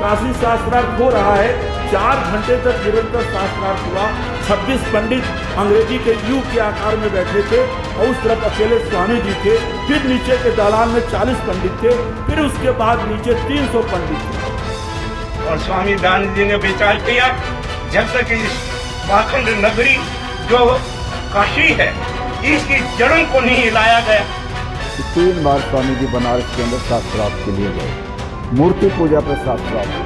काशी शास्त्रार्थ हो रहा है। 4 घंटे तक निरंतर शास्त्रार्थ हुआ। 26 पंडित अंग्रेजी के यू के आकार में बैठे थे और उस तरफ अकेले स्वामी जी थे। फिर नीचे के दालान में 40 पंडित थे। फिर उसके बाद नीचे 300 पंडित थे। और स्वामी दयानंद जी ने विचार किया, जब तक इस पाखंड नगरी जो काशी है इसकी जड़ों को नहीं हिलाया गया। 3 बार स्वामी जी बनारस के अंदर शास्त्रार्थ के लिए गए, मूर्ति पूजा पर शास्त्रार्थ।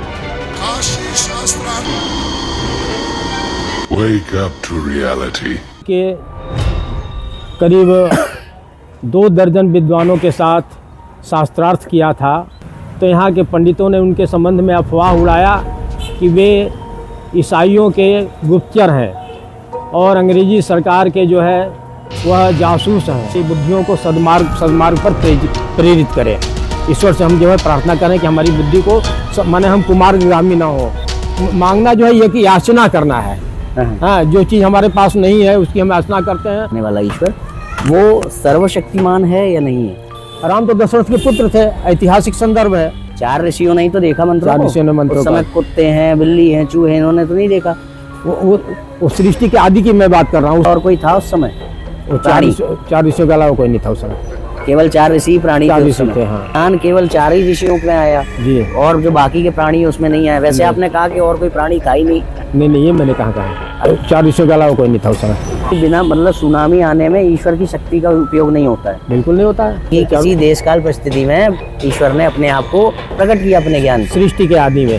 Wake up to reality. के करीब 2 दर्जन विद्वानों के साथ शास्त्रार्थ किया था। तो यहाँ के पंडितों ने उनके संबंध में अफवाह उड़ाया कि वे ईसाइयों के गुप्तचर हैं और अंग्रेजी सरकार के जो है वह जासूस हैं। बुद्धियों को सदमार्ग पर प्रेरित करें। ईश्वर से हम जो है प्रार्थना करें कि हमारी बुद्धि को माने हम कुमार्गामी ना हो। मांगना जो है ये कि याचना करना है। हाँ, जो चीज़ हमारे पास नहीं है उसकी हम याचना करते हैं। आने वाला ईश्वर वो सर्वशक्तिमान है या नहीं है? राम तो दशरथ के पुत्र थे, ऐतिहासिक संदर्भ है। 4 ऋषियों ने ही तो देखा मंत्रों को। 4 ऋषियों ने मंत्रों उस समय कुत्ते हैं, बिल्ली हैं, चूहे हैं, इन्होंने तो नहीं देखा। वो सृष्टि के आदि की मैं बात कर रहा हूँ। और कोई था उस समय? 4 ऋषियों के अलावा कोई नहीं था उस समय। केवल 4 ऋषि प्राणी थे उस समय। हाँ। ज्ञान केवल 4 ही ऋषियों में आया जी, और जो बाकी के प्राणी उसमें नहीं आए। वैसे आपने कहा कि और कोई प्राणी था ही नहीं। नहीं ये मैंने कहा 4 ऋषियों के अलावा कोई नहीं था उस समय। बिना मतलब सुनामी आने में ईश्वर की शक्ति का उपयोग नहीं होता है। बिल्कुल नहीं होता है। कि किसी देश काल परिस्थिति में ईश्वर ने अपने आप को प्रकट किया अपने ज्ञान से। सृष्टि के आदि में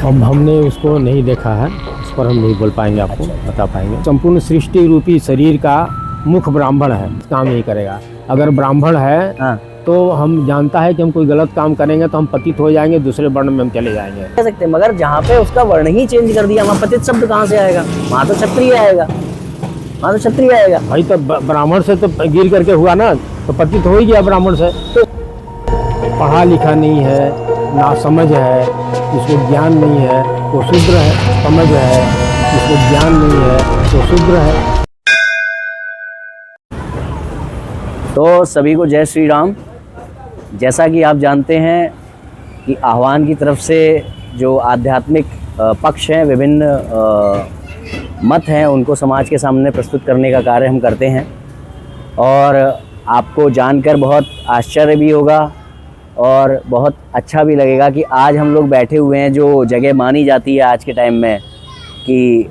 अब हमने उसको नहीं देखा है, उस पर हम नहीं बोल पाएंगे, आपको बता पाएंगे। संपूर्ण सृष्टि रूपी शरीर का मुख ब्राह्मण है, काम नहीं करेगा। अगर ब्राह्मण है हाँ। तो हम जानता है कि हम कोई गलत काम करेंगे तो हम पतित हो जाएंगे, दूसरे वर्ण में हम चले जाएंगे। कह सकते हैं, मगर जहाँ पे उसका वर्ण ही चेंज कर दिया, वहाँ पतित शब्द कहाँ से आएगा? वहाँ तो क्षत्रिय आएगा, वहाँ तो क्षत्रिय आएगा भाई। तो ब्राह्मण से तो गिर करके हुआ ना, तो पतित हो ही गया ब्राह्मण से। तो पढ़ा लिखा नहीं है, ना समझ है, जिसको ज्ञान नहीं है वो शूद्र है। समझ है, जिसको ज्ञान नहीं है वो शूद्र है। तो सभी को जय श्री राम। जैसा कि आप जानते हैं कि आह्वान की तरफ से जो आध्यात्मिक पक्ष हैं, विभिन्न मत हैं, उनको समाज के सामने प्रस्तुत करने का कार्य हम करते हैं। और आपको जानकर बहुत आश्चर्य भी होगा और बहुत अच्छा भी लगेगा कि आज हम लोग बैठे हुए हैं जो जगह मानी जाती है आज के टाइम में कि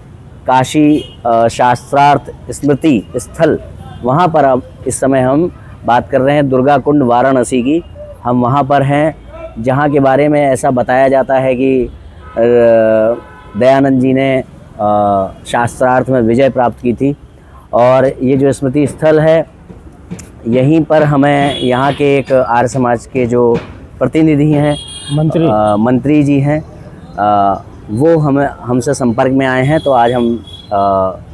काशी शास्त्रार्थ स्मृति स्थल, वहाँ पर अब इस समय हम बात कर रहे हैं दुर्गा कुंड वाराणसी की। हम वहाँ पर हैं जहाँ के बारे में ऐसा बताया जाता है कि दयानंद जी ने शास्त्रार्थ में विजय प्राप्त की थी। और ये जो स्मृति स्थल है, यहीं पर हमें यहाँ के एक आर्य समाज के जो प्रतिनिधि हैं, मंत्री जी हैं, वो हमसे संपर्क में आए हैं। तो आज हम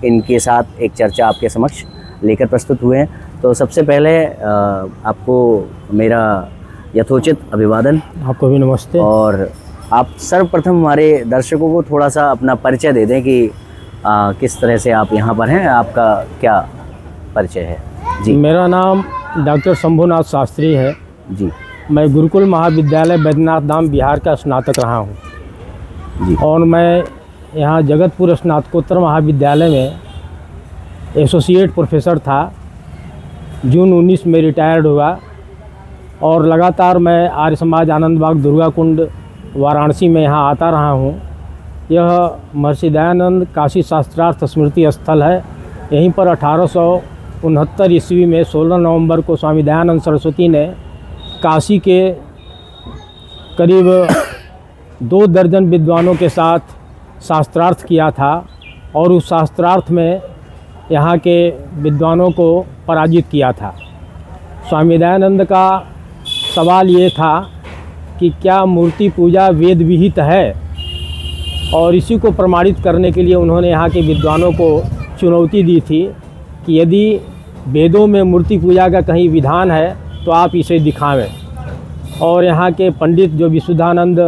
इनके साथ एक चर्चा आपके समक्ष लेकर प्रस्तुत हुए हैं। तो सबसे पहले आपको मेरा यथोचित अभिवादन। आपको भी नमस्ते। और आप सर्वप्रथम हमारे दर्शकों को थोड़ा सा अपना परिचय दे दें कि किस तरह से आप यहाँ पर हैं, आपका क्या परिचय है? जी, मेरा नाम डॉक्टर शंभुनाथ शास्त्री है जी। मैं गुरुकुल महाविद्यालय बैद्यनाथ धाम बिहार का स्नातक रहा हूँ जी। और मैं यहाँ जगतपुर स्नातकोत्तर महाविद्यालय में एसोसिएट प्रोफेसर था। जून 19 में रिटायर्ड हुआ और लगातार मैं आर्य समाज आनंद बाग दुर्गा कुंड वाराणसी में यहाँ आता रहा हूँ। यह महर्षि दयानंद काशी शास्त्रार्थ स्मृति स्थल है। यहीं पर 1869 ईस्वी में 16 नवंबर को स्वामी दयानंद सरस्वती ने काशी के करीब 2 दर्जन विद्वानों के साथ शास्त्रार्थ किया था और उस शास्त्रार्थ में यहाँ के विद्वानों को पराजित किया था। स्वामी दयानंद का सवाल ये था कि क्या मूर्ति पूजा वेद विहित है, और इसी को प्रमाणित करने के लिए उन्होंने यहाँ के विद्वानों को चुनौती दी थी कि यदि वेदों में मूर्ति पूजा का कहीं विधान है तो आप इसे दिखावें। और यहाँ के पंडित जो विशुद्धानंद,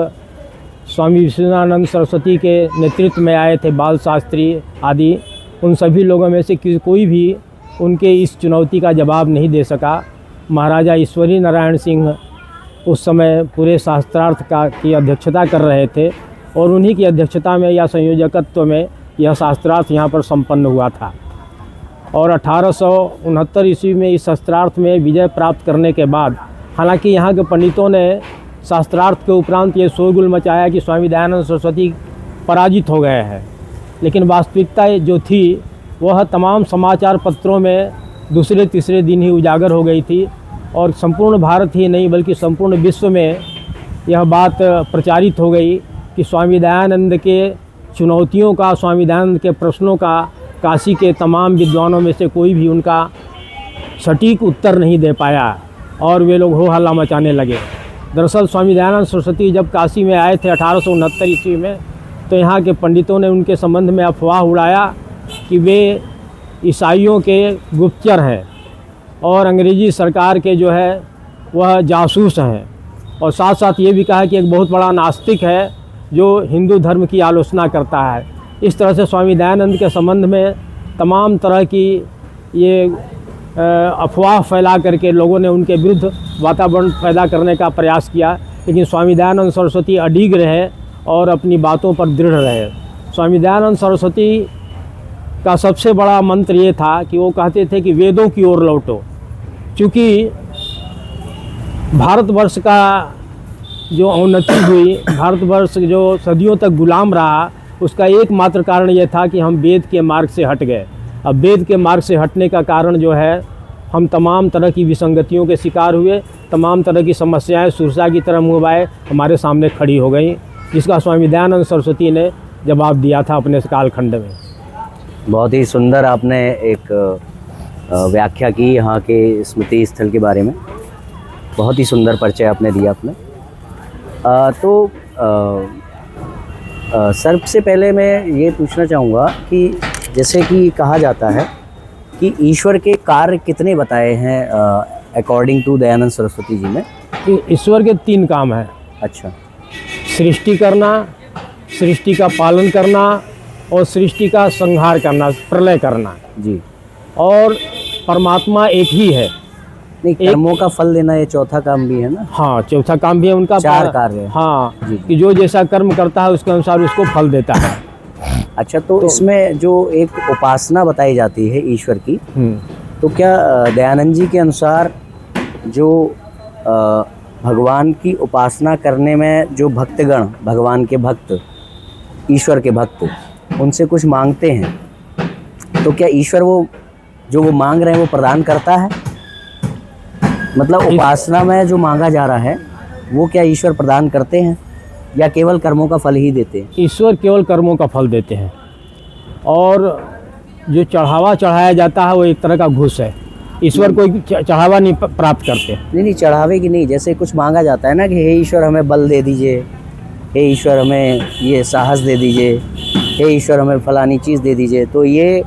स्वामी विशुद्धानंद सरस्वती के नेतृत्व में आए थे, बाल शास्त्री आदि, उन सभी लोगों में से कोई भी उनके इस चुनौती का जवाब नहीं दे सका। महाराजा ईश्वरी नारायण सिंह उस समय पूरे शास्त्रार्थ की अध्यक्षता कर रहे थे और उन्हीं की अध्यक्षता में या संयोजकत्व में यह शास्त्रार्थ यहाँ पर संपन्न हुआ था। और 1869 ईस्वी में इस शास्त्रार्थ में विजय प्राप्त करने के बाद, हालांकि यहाँ के पंडितों ने शास्त्रार्थ के उपरांत ये शोरगुल मचाया कि स्वामी दयानंद सरस्वती पराजित हो गए हैं, लेकिन वास्तविकता जो थी वह तमाम समाचार पत्रों में दूसरे तीसरे दिन ही उजागर हो गई थी और संपूर्ण भारत ही नहीं बल्कि संपूर्ण विश्व में यह बात प्रचारित हो गई कि स्वामी दयानंद के चुनौतियों का, स्वामी दयानंद के प्रश्नों का काशी के तमाम विद्वानों में से कोई भी उनका सटीक उत्तर नहीं दे पाया और वे लोग हो हल्ला मचाने लगे। दरअसल स्वामी दयानंद सरस्वती जब काशी में आए थे 1869 ईस्वी में, तो यहाँ के पंडितों ने उनके संबंध में अफवाह उड़ाया कि वे ईसाइयों के गुप्तचर हैं और अंग्रेज़ी सरकार के जो है वह जासूस हैं, और साथ साथ ये भी कहा कि एक बहुत बड़ा नास्तिक है जो हिंदू धर्म की आलोचना करता है। इस तरह से स्वामी दयानंद के संबंध में तमाम तरह की ये अफवाह फैला करके लोगों ने उनके विरुद्ध वातावरण पैदा करने का प्रयास किया, लेकिन स्वामी दयानंद सरस्वती अडिग रहे और अपनी बातों पर दृढ़ रहे। स्वामी दयानंद सरस्वती का सबसे बड़ा मंत्र ये था कि वो कहते थे कि वेदों की ओर लौटो। क्योंकि भारतवर्ष का जो अवनति हुई, भारतवर्ष जो सदियों तक गुलाम रहा, उसका एकमात्र कारण ये था कि हम वेद के मार्ग से हट गए। अब वेद के मार्ग से हटने का कारण जो है, हम तमाम तरह की विसंगतियों के शिकार हुए, तमाम तरह की समस्याएं सुरसा की तरह मुँहबाए हमारे सामने खड़ी हो गई, जिसका स्वामी दयानंद सरस्वती ने जवाब दिया था अपने कालखंड में। बहुत ही सुंदर आपने एक व्याख्या की यहाँ के स्मृति स्थल के बारे में, बहुत ही सुंदर परिचय आपने दिया अपने। सबसे पहले मैं ये पूछना चाहूँगा कि जैसे कि कहा जाता है कि ईश्वर के कार्य कितने बताए हैं अकॉर्डिंग टू दयानंद सरस्वती जी ने? कि ईश्वर के 3 काम हैं। अच्छा। सृष्टि करना, सृष्टि का पालन करना और सृष्टि का संहार करना, प्रलय करना जी। और परमात्मा एक ही है। नहीं, कर्मों का फल देना ये चौथा काम भी है ना? हाँ, चौथा काम भी है उनका। 4 कार्य। हाँ जी। कि जो जैसा कर्म करता है उसके अनुसार उसको फल देता है। अच्छा, तो इसमें जो एक उपासना बताई जाती है ईश्वर की, तो क्या दयानंद जी के अनुसार जो भगवान की उपासना करने में जो भक्तगण, भगवान के भक्त, ईश्वर के भक्त, उनसे कुछ मांगते हैं, तो क्या ईश्वर वो जो वो मांग रहे हैं वो प्रदान करता है? मतलब उपासना में जो मांगा जा रहा है वो क्या ईश्वर प्रदान करते हैं या केवल कर्मों का फल ही देते हैं? ईश्वर केवल कर्मों का फल देते हैं और जो चढ़ावा चढ़ाया जाता है वो एक तरह का घूस है। ईश्वर कोई चढ़ावा नहीं प्राप्त करते। नहीं, चढ़ावे की नहीं, जैसे कुछ मांगा जाता है ना कि हे ईश्वर हमें बल दे दीजिए, हे ईश्वर हमें ये साहस दे दीजिए, हे ईश्वर हमें फलानी चीज़ दे दीजिए, तो ये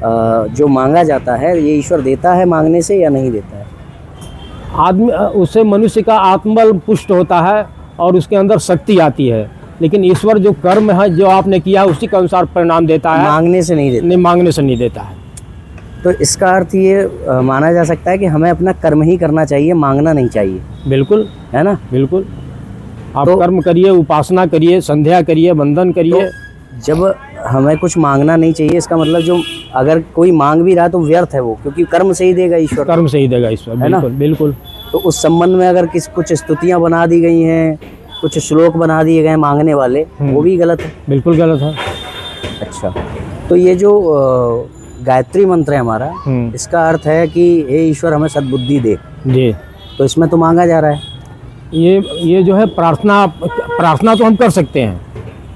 जो मांगा जाता है ये ईश्वर देता है मांगने से या नहीं देता है? आदमी, उससे मनुष्य का आत्मबल पुष्ट होता है और उसके अंदर शक्ति आती है, लेकिन ईश्वर जो कर्म है जो आपने किया उसी के अनुसार परिणाम देता है, मांगने से नहीं देता। नहीं, मांगने से नहीं देता है। तो इसका अर्थ ये माना जा सकता है कि हमें अपना कर्म ही करना चाहिए, मांगना नहीं चाहिए। बिल्कुल, है ना? बिल्कुल। आप तो कर्म करिए, उपासना करिए, संध्या करिए, वंदन करिए। तो जब हमें कुछ मांगना नहीं चाहिए, इसका मतलब जो अगर कोई मांग भी रहा तो व्यर्थ है वो, क्योंकि कर्म से ही देगा ईश्वर। कर्म से ही देगा ईश्वर, बिल्कुल बिल्कुल। तो उस संबंध में अगर कुछ स्तुतियाँ बना दी गई हैं, कुछ श्लोक बना दिए गए मांगने वाले, वो भी गलत है? बिल्कुल गलत है। अच्छा, तो ये जो गायत्री मंत्र है हमारा, इसका अर्थ है कि हे ईश्वर हमें सद्बुद्धि दे जी। तो इसमें तो मांगा जा रहा है। ये जो है प्रार्थना तो हम कर सकते हैं।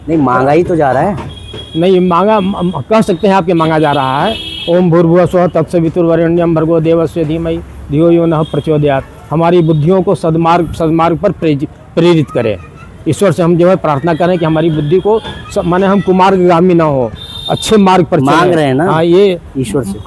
नहीं, मांगा ही तो जा रहा है। नहीं, मांगा कह सकते हैं आपके मांगा जा रहा है। ओम भूर्भुवः स्वः तत्सवितुर्वरेण्यं भर्गो देवस्य धीमहि धियो यो नः प्रचोदयात्। हमारी बुद्धियों को सद्मार्ग पर प्रेरित करें। ईश्वर से हम जो है प्रार्थना करें कि हमारी बुद्धि को माने हम कुमार्गामी ना हो, अच्छे मार्ग पर मांग रहे हैं ना? हाँ, ये ईश्वर से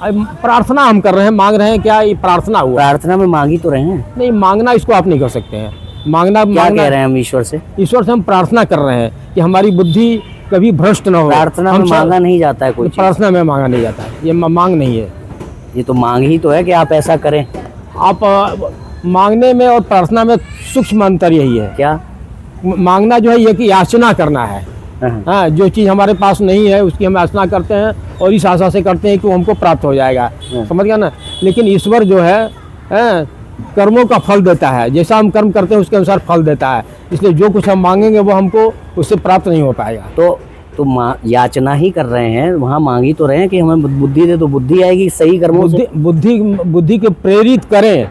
प्रार्थना हम कर रहे हैं, मांग रहे हैं। क्या ये प्रार्थना हुआ? प्रार्थना में मांग ही तो रहे हैं। नहीं, मांगना इसको आप नहीं कर सकते हैं। मांगना क्या कह रहे हैं हम ईश्वर से? ईश्वर से हम प्रार्थना कर रहे हैं कि हमारी बुद्धि कभी भ्रष्ट न हो। प्रार्थना में मांगा नहीं जाता है कोई चीज़। प्रार्थना में मांगा नहीं जाता है, ये मांग नहीं है। ये तो मांग ही तो है कि आप ऐसा करें। आप मांगने में और प्रार्थना में सूक्ष्म अंतर यही है। क्या? मांगना जो है ये कि याचना करना है। हाँ, जो चीज़ हमारे पास नहीं है उसकी हम याचना करते हैं और इस आशा से करते हैं कि वो हमको प्राप्त हो जाएगा, समझ गया ना। लेकिन ईश्वर जो है कर्मों का फल देता है, जैसा हम कर्म करते हैं उसके अनुसार फल देता है, इसलिए जो कुछ हम मांगेंगे वो हमको उससे प्राप्त नहीं हो पाएगा। तो याचना ही कर रहे हैं, वहाँ मांग ही तो रहे हैं कि हमें बुद्धि दे, तो बुद्धि आएगी सही कर्मों से। बुद्धि के प्रेरित करें,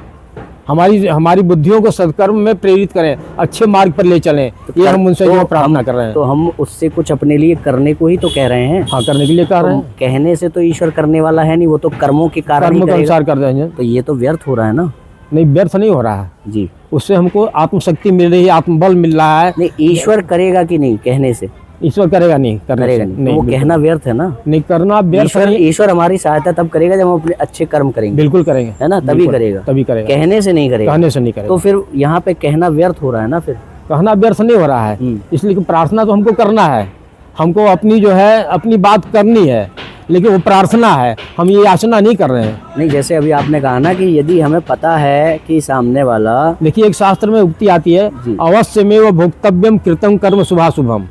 हमारी बुद्धियों को सत्कर्म में प्रेरित करें, अच्छे मार्ग पर ले चलें, ये हम उनसे जो प्रार्थना कर रहे हैं। तो हम उससे कुछ अपने लिए करने को ही तो कह रहे हैं। हाँ, करने के लिए कह रहे हैं। कहने से तो ईश्वर करने वाला है नहीं, वो तो कर्मों के कारण कर्म के अनुसार कर देंगे। तो ये तो व्यर्थ हो रहा है ना। नहीं, व्यर्थ नहीं हो रहा है जी, उससे हमको आत्मशक्ति मिल रही है, आत्मबल मिल रहा है। नहीं, ईश्वर करेगा कि नहीं कहने से? ईश्वर करेगा नहीं, करेगा नहीं, वो कहना व्यर्थ है ना। नहीं, करना व्यर्थ नहीं। ईश्वर हमारी सहायता तब करेगा जब हम अपने अच्छे कर्म करेंगे। बिल्कुल करेंगे, है ना, तभी करेगा। कहने से नहीं करेगा। कहने से नहीं करेगा। तो फिर यहाँ पे कहना व्यर्थ हो रहा है ना। फिर कहना व्यर्थ नहीं हो रहा है, इसलिए कि प्रार्थना तो हमको करना है, हमको अपनी जो है अपनी बात करनी है, लेकिन वो प्रार्थना है, हम ये याचना नहीं कर रहे हैं। नहीं, जैसे अभी आपने कहा ना कि यदि हमें पता है कि सामने वाला, देखिए एक शास्त्र में उक्ति आती है, अवश्य में वो भोक्तव्यम कृतम कर्म शुभाशुभम।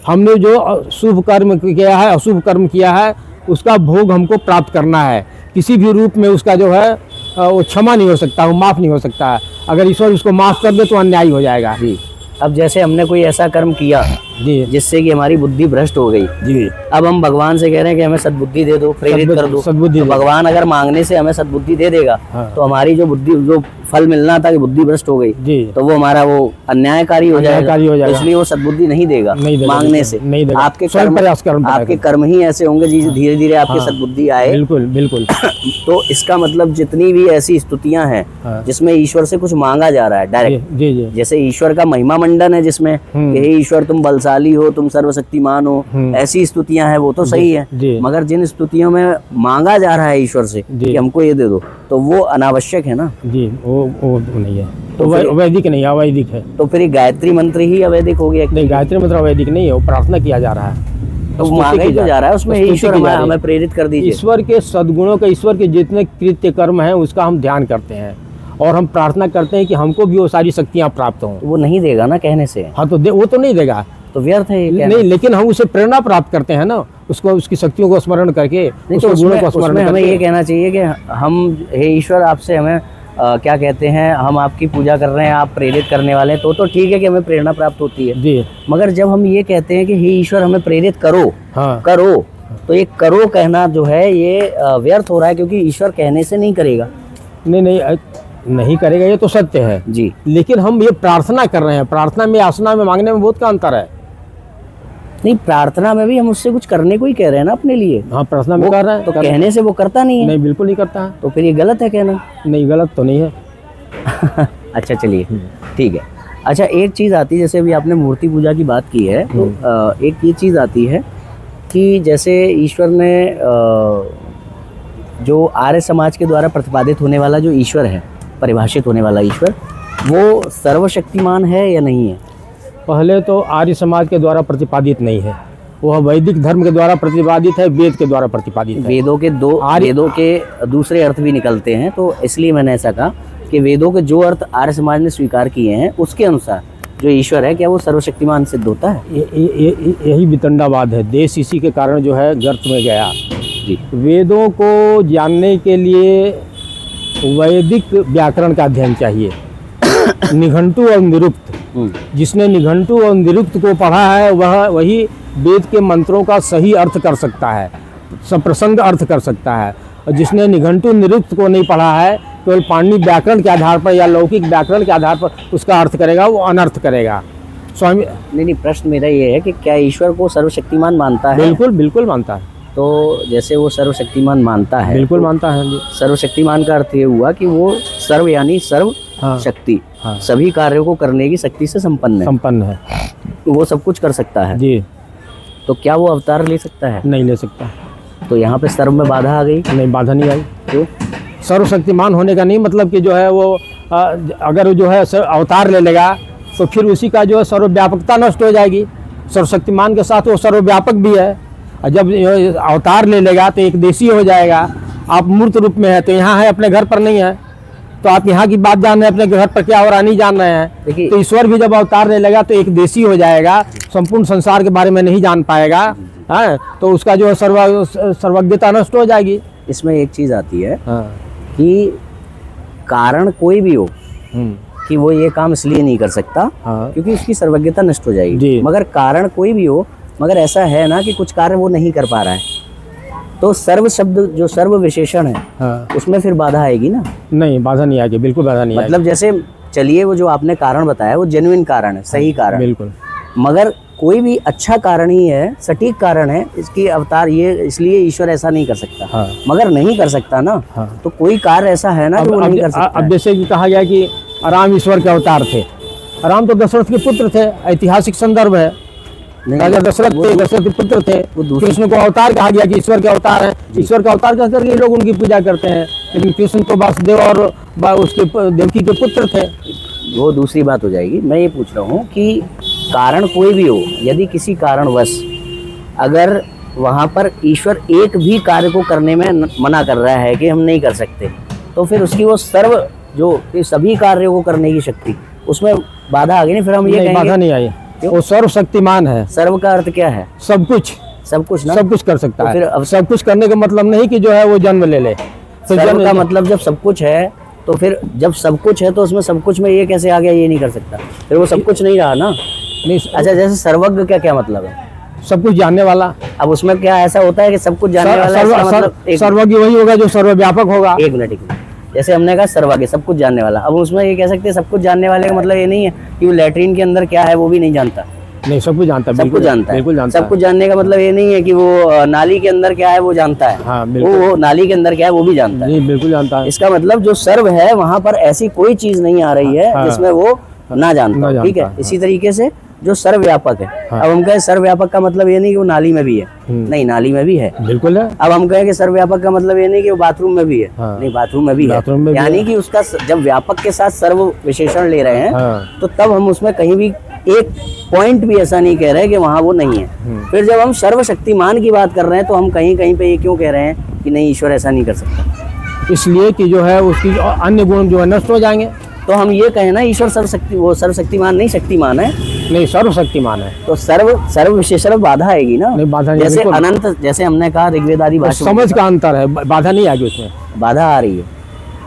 हमने जो शुभ कर्म किया है, अशुभ कर्म किया है, उसका भोग हमको प्राप्त करना है। किसी भी रूप में उसका जो है वो क्षमा नहीं हो सकता, वो माफ़ नहीं हो सकता है। अगर ईश्वर उसको माफ़ कर दे तो अन्याय हो जाएगा। जी, अब जैसे हमने कोई ऐसा कर्म किया जी जिससे कि हमारी बुद्धि भ्रष्ट हो गई जी, अब हम भगवान से कह रहे हैं कि हमें सद्बुद्धि दे दो, प्रेरित कर दो। सद्बुद्धि तो भगवान अगर मांगने से हमें सद्बुद्धि दे देगा, तो हमारी जो बुद्धि, जो फल मिलना था कि बुद्धि भ्रष्ट हो गई, तो वो हमारा वो अन्यायकारी हो जाएगा। इसलिए वो सद्बुद्धि नहीं देगा मांगने से। आपके कर्म ही ऐसे होंगे धीरे धीरे आपकी सद्बुद्धि आए। बिल्कुल बिल्कुल। तो इसका मतलब जितनी भी ऐसी स्तुतियां हैं जिसमें ईश्वर से कुछ मांगा जा रहा है डायरेक्ट, जैसे ईश्वर का महिमा मंडन है जिसमें हे ईश्वर तुम बलशाली हो, तुम सर्वशक्तिमान हो, ऐसी स्तुतियां हैं, वो तो सही है। मगर जिन स्तुतियों में मांगा जा रहा है ईश्वर से कि हमको ये दे दो, तो वो अनावश्यक है ना। जी, वो नहीं है, तो वैदिक नहीं है, अवैदिक है। तो फिर गायत्री मंत्र ही अवैदिक हो गया? नहीं, गायत्री मंत्र अवैदिक नहीं है, वो प्रार्थना किया जा रहा है, तो मांगा ही तो जा रहा है, उसमें ईश्वर हमें प्रेरित कर दीजिए। ईश्वर के सद्गुणों का, ईश्वर के जितने कृत्य कर्म हैं उसका हम ध्यान करते हैं और हम प्रार्थना करते हैं कि हमको भी वो सारी शक्तियाँ प्राप्त हों। वो नहीं देगा ना कहने से। हाँ, तो वो तो नहीं देगा, तो व्यर्थ है ये। नहीं, लेकिन हम उसे प्रेरणा प्राप्त करते हैं ना, उसको उसकी शक्तियों को स्मरण करके, उसके गुणों को स्मरण करके। हमें ये कहना चाहिए कि हम, हे ईश्वर, आपसे हमें क्या कहते हैं, हम आपकी पूजा कर रहे हैं, आप प्रेरित करने वाले हैं, तो ठीक है कि हमें प्रेरणा प्राप्त होती है जी। मगर जब हम ये कहते हैं कि हे ईश्वर हमें प्रेरित करो, करो, तो ये करो कहना जो है ये व्यर्थ हो रहा है, क्योंकि ईश्वर कहने से नहीं करेगा। नहीं करेगा, ये तो सत्य है जी। लेकिन हम ये प्रार्थना कर रहे हैं, प्रार्थना में, याचना में, मांगने में बहुत का अंतर है। नहीं, प्रार्थना में भी हम उससे कुछ करने को ही कह रहे हैं ना अपने लिए। हाँ, प्रार्थना में कर रहे हैं, तो कहने से वो करता नहीं है। नहीं, बिल्कुल नहीं करता है। तो फिर ये गलत है कहना? नहीं, गलत तो नहीं है। अच्छा, चलिए ठीक है। अच्छा, एक चीज़ आती है, जैसे अभी आपने मूर्ति पूजा की बात की है, तो एक ये चीज़ आती है कि जैसे ईश्वर ने जो आर्य समाज के द्वारा प्रतिपादित होने वाला जो ईश्वर है, परिभाषित होने वाला ईश्वर, वो सर्वशक्तिमान है या नहीं है? पहले तो आर्य समाज के द्वारा प्रतिपादित नहीं है, वह वैदिक धर्म के द्वारा प्रतिपादित है, वेद के द्वारा प्रतिपादित है। वेदों के दूसरे अर्थ भी निकलते हैं, तो इसलिए मैंने ऐसा कहा कि वेदों के जो अर्थ आर्य समाज ने स्वीकार किए हैं उसके अनुसार जो ईश्वर है, क्या वो सर्वशक्तिमान सिद्ध होता है? यही वितंडावाद है। देश इसी के कारण जो है गर्त में गया जी। वेदों को जानने के लिए वैदिक व्याकरण का अध्ययन चाहिए, निघंटु और निरुक्त। जिसने निघंटु और निरुक्त को पढ़ा है वही वेद के मंत्रों का सही अर्थ कर सकता है, सप्रसंग अर्थ कर सकता है। और जिसने निघंटु निरुक्त को नहीं पढ़ा है, केवल पाणिनि व्याकरण के आधार पर या लौकिक व्याकरण के आधार पर उसका अर्थ करेगा, वो अनर्थ करेगा। स्वामी नहीं, प्रश्न मेरा ये है कि क्या ईश्वर को सर्वशक्तिमान मानता है? बिल्कुल बिल्कुल मानता है। तो जैसे वो सर्वशक्तिमान मानता है, बिल्कुल मानता है जी। सर्वशक्तिमान का अर्थ ये हुआ कि वो सर्व यानी सर्व शक्ति, सभी कार्यों को करने की शक्ति से संपन्न है, वो सब कुछ कर सकता है जी। तो क्या वो अवतार ले सकता है? नहीं ले सकता। तो यहाँ पे सर्व में बाधा आ गई? नहीं, बाधा नहीं आई। क्यों? सर्वशक्तिमान होने का नहीं मतलब कि जो है वो अगर जो है अवतार ले लेगा तो फिर उसी का जो है सर्वव्यापकता नष्ट हो जाएगी। सर्वशक्तिमान के साथ वो सर्वव्यापक भी है, और जब अवतार ले लेगा तो एक देशी हो जाएगा। आप मूर्त रूप में है तो यहाँ है, अपने घर पर नहीं है, तो आप यहाँ की बात जान रहे हैं, अपने घर पर क्या हो रहा है नहीं जान रहे हैं। देखिए- तो ईश्वर भी जब अवतारने लगा तो एक देशी हो जाएगा, संपूर्ण संसार के बारे में नहीं जान पाएगा, हाँ, तो उसका जो है सर्वज्ञता नष्ट हो जाएगी। इसमें एक चीज आती है हाँ। कि कारण कोई भी हो कि वो ये काम इसलिए नहीं कर सकता हाँ। क्योंकि उसकी सर्वज्ञता नष्ट हो जाएगी। जी। मगर कारण कोई भी हो, मगर ऐसा है ना कि कुछ कार्य वो नहीं कर पा रहा है, तो सर्व शब्द जो सर्व विशेषण है हाँ। उसमें फिर बाधा आएगी ना। नहीं, बाधा नहीं आएगी, बिल्कुल बाधा नहीं मतलब जैसे चलिए वो जो आपने कारण बताया वो जेन्युइन कारण है, सही आएगी, कारण, बिल्कुल। मगर कोई भी अच्छा कारण ही है, सटीक कारण है, इसकी अवतार ये इसलिए ईश्वर ऐसा नहीं कर सकता। हाँ। मगर नहीं कर सकता ना, हाँ। तो कोई कार्य ऐसा है ना जो वो नहीं कर सकता अब जैसे कि कहा गया कि राम ईश्वर के अवतार थे, राम तो दशरथ के पुत्र थे, ऐतिहासिक संदर्भ है, नहीं, राजा दशरथ थे, दशरथ के पुत्र थे, वो दूसरी- कृष्ण को अवतार कहा गया कि ईश्वर के अवतार है, ईश्वर का अवतार कह करके लोग उनकी पूजा करते हैं, लेकिन कृष्ण तो वासुदेव और उसके देवकी के पुत्र थे। वो दूसरी बात हो जाएगी। मैं ये पूछ रहा हूँ कि कारण कोई भी हो, यदि किसी कारणवश अगर वहाँ पर ईश्वर एक भी कार्य को करने में मना कर रहा है कि हम नहीं कर सकते, तो फिर उसकी वो सर्व जो सभी कार्यों को करने की शक्ति, उसमें बाधा आ गई नहीं। फिर हम ये नहीं, बाधा कहेंगे नहीं आई, वो सर्वशक्तिमान है, सर्व का अर्थ क्या है? सब कुछ ना, सब कुछ कर सकता तो है। फिर अब सब कुछ करने का मतलब नहीं कि जो है वो जन्म ले ले, तो सर्व का मतलब जब सब कुछ है, तो फिर जब सब कुछ है तो उसमें सब कुछ में ये कैसे आ गया, ये नहीं कर सकता, फिर वो सब कुछ नहीं रहा ना। नहीं, अच्छा, जैसे सर्वज्ञ का क्या मतलब है? सब कुछ जानने वाला। अब उसमें क्या ऐसा होता है कि सब कुछ जानने वाला है, इसका मतलब सर्वज्ञ वही होगा जो सर्वव्यापक होगा। एक मिनट जैसे हमने कहा सर्वज्ञ सब कुछ जानने वाला, अब उसमें ये कह सकते हैं सब कुछ जानने वाले का मतलब ये नहीं है कि वो लैट्रिन के अंदर क्या है वो भी नहीं जानता। नहीं, सब कुछ जानता है, सब कुछ जानता है, बिल्कुल जानता सब कुछ जानने का मतलब ये नहीं है कि वो नाली के अंदर क्या है वो जानता है। हाँ, बिल्कुल। वो नाली के अंदर क्या है वो भी जानता है। नहीं, बिल्कुल जानता है। इसका मतलब जो सर्व है वहां पर ऐसी कोई चीज नहीं आ रही है हाँ। जिसमें वो ना जानता हो, ठीक है। हाँ। इसी तरीके से जो सर्वव्यापक है, हाँ। अब हम कहें सर्वव्यापक का मतलब ये नहीं कि वो नाली में भी है, नहीं, नाली में भी है। बिल्कुल है। अब हम कहें कि सर्वव्यापक का मतलब ये नहीं कि वो बाथरूम में भी है, हाँ। नहीं, बाथरूम में भी बाथरूम में है। भी यानी है। कि उसका जब व्यापक के साथ सर्व विशेषण ले रहे हैं, हाँ। तो तब हम उसमें कहीं भी एक पॉइंट भी ऐसा नहीं कह रहे कि वहाँ वो नहीं है। फिर जब हम सर्वशक्तिमान की बात कर रहे हैं तो हम कहीं कहीं पे ये क्यों कह रहे हैं कि नहीं, ईश्वर ऐसा नहीं कर सकता? इसलिए कि जो है उसकी अन्य गुण जो है नष्ट हो जाएंगे। तो हम ये कहें ना ईश्वर सर्वशक्तिमान नहीं, शक्तिमान है। नहीं, सर्वशक्तिमान है। तो सर्व विशेषण बाधा आएगी ना। नहीं, बाधा नहीं, जैसे बिल्कुल। अनंत, जैसे हमने कहा ऋग्वेद आदि भाषा समझ का अंतर है, बाधा नहीं आएगी उसमें। बाधा आ रही है।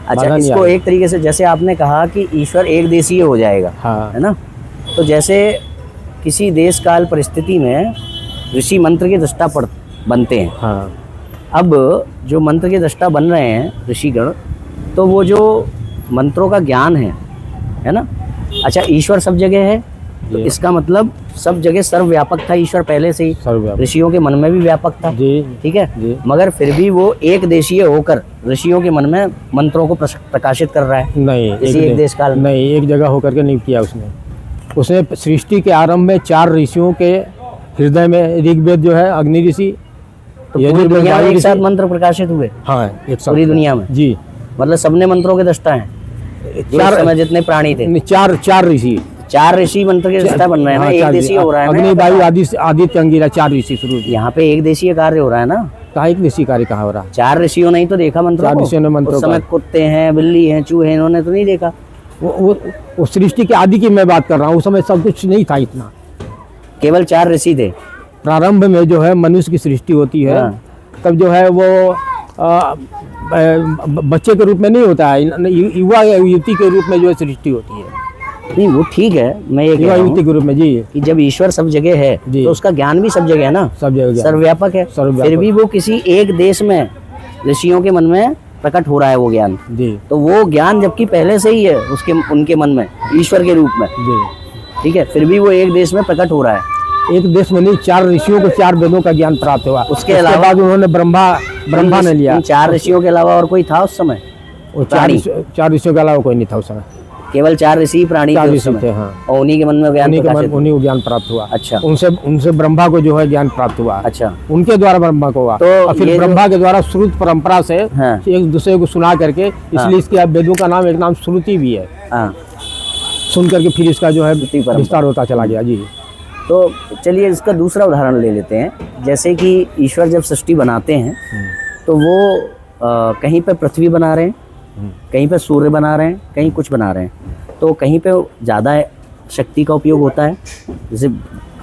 अच्छा, बाधा नहीं इसको आ रही। एक तरीके से जैसे आपने कहा कि ईश्वर एक देशीय हो जाएगा, हाँ। है ना। तो जैसे किसी देश काल परिस्थिति में ऋषि मंत्र के दृष्टा बनते हैं। हाँ। अब जो मंत्र के दृष्टा बन रहे हैं ऋषिगण, तो वो जो मंत्रों का ज्ञान है ना। अच्छा, ईश्वर सब जगह है, तो इसका मतलब सब जगह सर्वव्यापक था ईश्वर पहले से ही, सर्वव्यापक। ऋषियों के मन में भी व्यापक था, जी, ठीक है जी। मगर फिर भी वो एक देशीय होकर ऋषियों के मन में मंत्रों को प्रकाशित कर रहा है। नहीं, इसी एक देश काल में। नहीं, एक जगह होकर के नहीं किया उसने। उसने सृष्टि के आरंभ में 4 ऋषियों के हृदय में, ऋग्वेद जो है अग्नि ऋषि, तो पूरी दुनिया में एक साथ मंत्र प्रकाशित हुए, हाँ, एक साथ पूरी दुनिया में। जी, मतलब सबने मंत्रों के दृष्टा हैं, जो इस समय जितने प्राणी थे। नहीं, 4 ऋषि, 4 ऋषि मंत्र के दृष्टा बन रहे हैं ना, हाँ, एक 4 देशीय हो रहा है अग्नि, ना। वायु, आदित्य, अंगिरा, 4 ऋषि शुरू। यहाँ पे एक देशीय कार्य हो रहा है ना। कहा एक ऋषि कार्य कहाँ हो रहा? 4 ऋषियों ने ही तो देखा मंत्रों 4 को। ऋषियों ने मंत्रों उस समय का। कुत्ते हैं, बिल्ली हैं, चूहे, इन्होंने तो नहीं देखा। वो सृष्टि के आदि की मैं बात कर रहा हूँ, उस समय सब कुछ नहीं था इतना। केवल 4 ऋषि थे। प्रारंभ में जो है मनुष्य की सृष्टि होती है, हाँ। तब जो है वो बच्चे के रूप में नहीं होता है, युवा या युवती के रूप में जो है सृष्टि होती है। नहीं, वो ठीक है, मैं ये कह युवा रहा युवती हूँ के रूप में, जी, कि जब ईश्वर सब जगह है जी। तो उसका ज्ञान भी सब जगह है ना, सब जगह। सर्वव्यापक है। सर्वव्यापक। फिर भी वो किसी एक देश में ऋषियों के मन में प्रकट हो रहा है वो ज्ञान। जी, तो वो ज्ञान जबकि पहले से ही है उनके मन में ईश्वर के रूप में, जी। ठीक है, फिर भी वो एक देश में प्रकट हो रहा है। एक देश में नहीं, 4 ऋषियों को 4 वेदों का ज्ञान प्राप्त हुआ। उसके अलावा बाद उन्होंने ब्रह्मा ने लिया। इन 4 ऋषियों के अलावा और कोई था उस समय? और प्राणी। 4 ऋषियों के अलावा कोई नहीं था उस समय। केवल 4 ऋषि प्राणी 4 थे उस ऋषि समय। थे, हाँ। और उन्हीं के मन में ज्ञान प्रकाशित हुआ। उन्हीं को ज्ञान प्राप्त हुआ। अच्छा। उनसे ब्रह्मा को जो है ज्ञान प्राप्त हुआ। अच्छा। उनके द्वारा ब्रह्मा को हुआ, तो और ये फिर जो- ब्रह्मा के द्वारा श्रुत परंपरा से हाँ। एक दूसरे को सुना करके, इसलिए इसके वेदों का नाम एक नाम श्रुति भी है। हाँ। सुन करके फिर इसका जो है श्रुति परंपरा। विस्तार होता चला गया। जी, तो चलिए इसका दूसरा उदाहरण ले लेते हैं। जैसे कि ईश्वर जब सृष्टि बनाते हैं तो वो कहीं पे पृथ्वी बना रहे हैं, कहीं पे सूर्य बना रहे हैं, कहीं कुछ बना रहे हैं, तो कहीं पे ज़्यादा शक्ति का उपयोग होता है, जैसे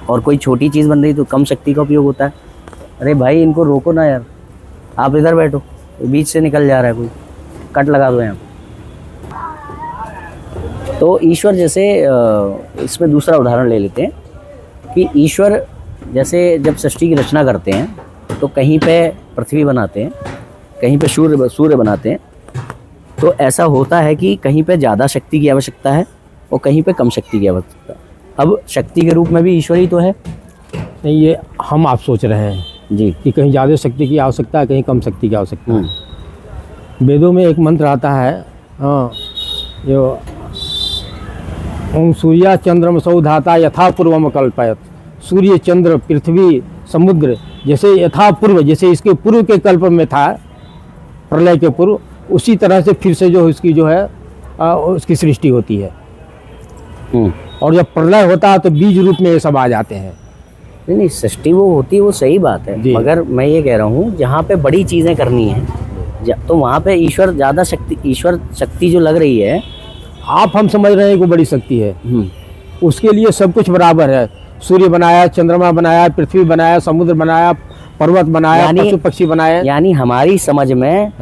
और कोई छोटी चीज़ बन रही तो कम शक्ति का उपयोग होता है। अरे भाई इनको रोको ना यार, आप इधर बैठो, बीच से निकल जा रहा है कोई, कट लगा दो यहाँ। तो ईश्वर जैसे इसमें दूसरा उदाहरण ले लेते हैं कि ईश्वर जैसे जब सृष्टि की रचना करते हैं तो कहीं पे पृथ्वी बनाते हैं, कहीं पे सूर्य बनाते हैं, तो ऐसा होता है कि कहीं पे ज़्यादा शक्ति की आवश्यकता है और कहीं पे कम शक्ति की आवश्यकता। अब शक्ति के रूप में भी ईश्वर ही तो है। नहीं, ये हम आप सोच रहे हैं जी कि कहीं ज़्यादा शक्ति की आवश्यकता है, कहीं कम शक्ति की आवश्यकता है। वेदों में एक मंत्र आता है, हाँ, जो ओम सूर्या चंद्रम सौधाता यथा पूर्वम कल्पयत। सूर्य, चंद्र, पृथ्वी, समुद्र जैसे यथा पूर्व, जैसे इसके पूर्व के कल्प में था, प्रलय के पूर्व, उसी तरह से फिर से जो इसकी जो है उसकी सृष्टि होती है। और जब प्रलय होता है तो बीज रूप में ये सब आ जाते हैं। नहीं, सृष्टि वो होती है, वो सही बात है, मगर मैं ये कह रहा हूँ जहाँ पे बड़ी चीज़ें करनी है तो वहाँ पे ईश्वर ज़्यादा ईश्वर शक्ति जो लग रही है, हम समझ रहे हैं कि बड़ी शक्ति है। उसके लिए सब कुछ बराबर है। सूर्य बनाया, चंद्रमा बनाया, पृथ्वी बनाया, समुद्र बनाया, पर्वत बनाया, पशु पक्षी बनाया। यानी हमारी समझ में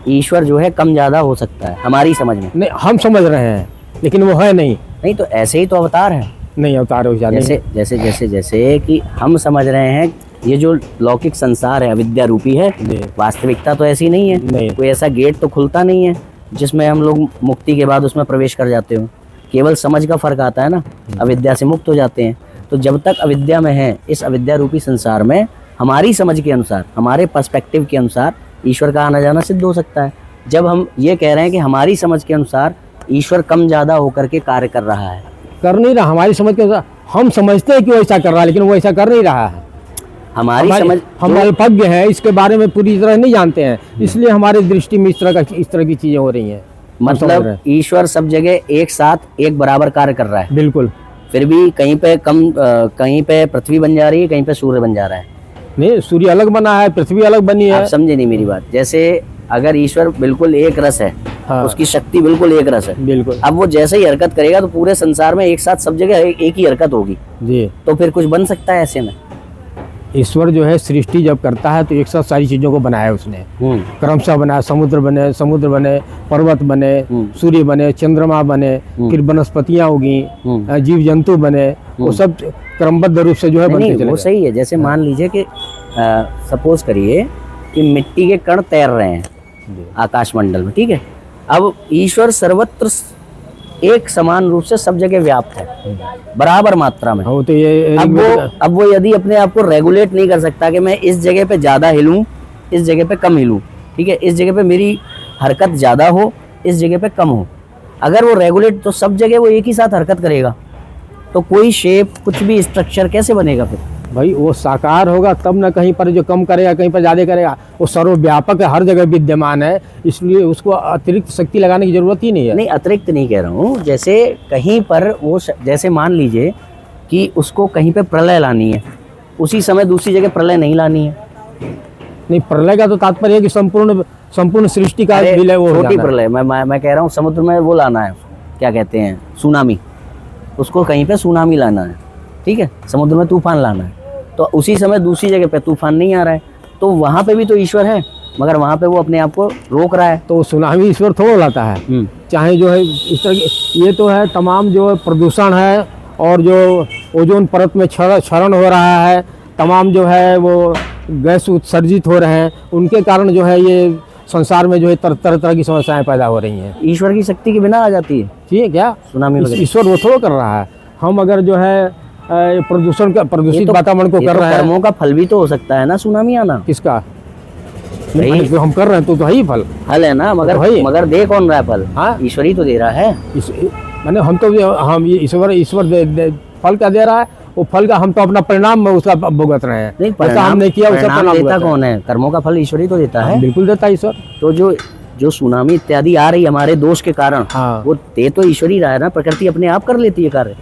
ईश्वर जो है कम ज़्यादा हो सकता है, हमारी समझ में। नहीं, हम समझ रहे हैं लेकिन वो है नहीं। तो ऐसे ही तो अवतार है। नहीं, अवतार हो जाने जैसे कि हम समझ रहे हैं ये जो लौकिक संसार है अविद्या रूपी है, वास्तविकता तो ऐसी नहीं है। कोई ऐसा गेट तो खुलता नहीं है जिसमें हम लोग मुक्ति के बाद उसमें प्रवेश कर जाते हो। केवल समझ का फर्क आता है ना, अविद्या से मुक्त हो जाते हैं। तो जब तक अविद्या में है, इस अविद्या रूपी संसार में हमारी समझ के अनुसार, हमारे पर्सपेक्टिव के अनुसार ईश्वर का आना जाना सिद्ध हो सकता है। जब हम ये कह रहे हैं कि हमारी समझ के अनुसार ईश्वर कम ज़्यादा होकर के कार्य कर रहा है, कर नहीं रहा, हमारी समझ के अनुसार हम समझते हैं कि वो ऐसा कर रहा है, लेकिन वो ऐसा कर नहीं रहा है। हमारी समझ, हम अल्पज्ञ हैं, इसके बारे में पूरी तरह नहीं जानते हैं, इसलिए हमारी दृष्टि में इस तरह की चीजें हो रही हैं। मतलब ईश्वर सब जगह एक साथ एक बराबर कार्य कर रहा है। बिल्कुल। फिर भी कहीं पे कहीं पे पृथ्वी बन जा रही है, कहीं पे सूर्य बन जा रहा है। नहीं, सूर्य अलग बना है, पृथ्वी अलग बनी है। आप समझे नहीं मेरी बात। जैसे अगर ईश्वर बिल्कुल एक रस है, हाँ, उसकी शक्ति बिल्कुल एक रस है, बिल्कुल। अब वो जैसे ही हरकत करेगा तो पूरे संसार में एक साथ सब जगह एक ही हरकत होगी जी। तो फिर कुछ बन सकता है ऐसे में? ईश्वर जो है सृष्टि जब करता है तो एक साथ सारी चीजों को बनाया उसने, क्रमशः बनाया। समुद्र बने, पर्वत बने, सूर्य बने, चंद्रमा बने, फिर वनस्पतियां उगी, जीव जंतु बने, वो सब क्रमबद्ध रूप से जो है बनते चले। वो सही है। जैसे मान लीजिए कि सपोज करिए कि मिट्टी के कण तैर रहे हैं आकाश मंडल में, ठीक है। अब ईश्वर सर्वत्र एक समान रूप से सब जगह व्याप्त है, बराबर मात्रा में। तो ये अब वो यदि अपने आप को रेगुलेट नहीं कर सकता कि मैं इस जगह पे ज़्यादा हिलूं, इस जगह पे कम हिलूं, ठीक है, इस जगह पे मेरी हरकत ज़्यादा हो, इस जगह पे कम हो, अगर वो रेगुलेट, तो सब जगह वो एक ही साथ हरकत करेगा, तो कोई शेप, कुछ भी स्ट्रक्चर कैसे बनेगा फिर? भाई वो साकार होगा तब ना, कहीं पर जो कम करेगा, कहीं पर ज़्यादा करेगा। वो सर्वव्यापक है, हर जगह विद्यमान है, इसलिए उसको अतिरिक्त शक्ति लगाने की जरूरत ही नहीं है। नहीं, अतिरिक्त नहीं कह रहा हूँ। जैसे कहीं पर वो, जैसे मान लीजिए कि उसको कहीं पे प्रलय लानी है, उसी समय दूसरी जगह प्रलय नहीं लानी है। नहीं, प्रलय का तो तात्पर्य है कि संपूर्ण सृष्टि का विलय वो छोटी प्रलय। मैं कह रहा हूँ समुद्र में वो लाना है, क्या कहते हैं, सुनामी। उसको कहीं पे सुनामी लाना है, ठीक है, समुद्र में तूफान लाना है, तो उसी समय दूसरी जगह पे तूफान नहीं आ रहा है, तो वहाँ पे भी तो ईश्वर है, मगर वहाँ पे वो अपने आप को रोक रहा है। तो सुनामी ईश्वर थोड़ा लाता है, चाहे जो है इस तरह की। ये तो है तमाम जो प्रदूषण है और जो ओजोन परत में क्षरण हो रहा है, तमाम जो है वो गैस उत्सर्जित हो रहे हैं, उनके कारण जो है ये संसार में जो है तरह की समस्याएं पैदा हो रही हैं। ईश्वर की शक्ति के बिना आ जाती है, ठीक है क्या सुनामी? ईश्वर वो थोड़ा कर रहा है। हम अगर जो है प्रदूषित वातावरण को कर रहे हैं, कर्मों का फल भी तो हो सकता है ना सुनामी आना। किसका? जो हम कर रहे हैं तो है ही फल है ना, मगर दे कौन रहा है फल? हाँ, ईश्वर ही तो दे रहा है। मैंने हम ये ईश्वर फल क्या दे रहा है? वो फल का हम तो अपना परिणाम में उसका भुगत रहे हैं। नहीं, परिणाम हमने किया, उसका परिणाम देता कौन है? कर्मों का फल ईश्वर ही तो देता है। बिल्कुल देता है ईश्वर। तो जो सुनामी इत्यादि आ रही हमारे दोष के कारण, हाँ, वो दे तो ईश्वर ही रहा है ना। प्रकृति अपने आप कर लेती है कार्य।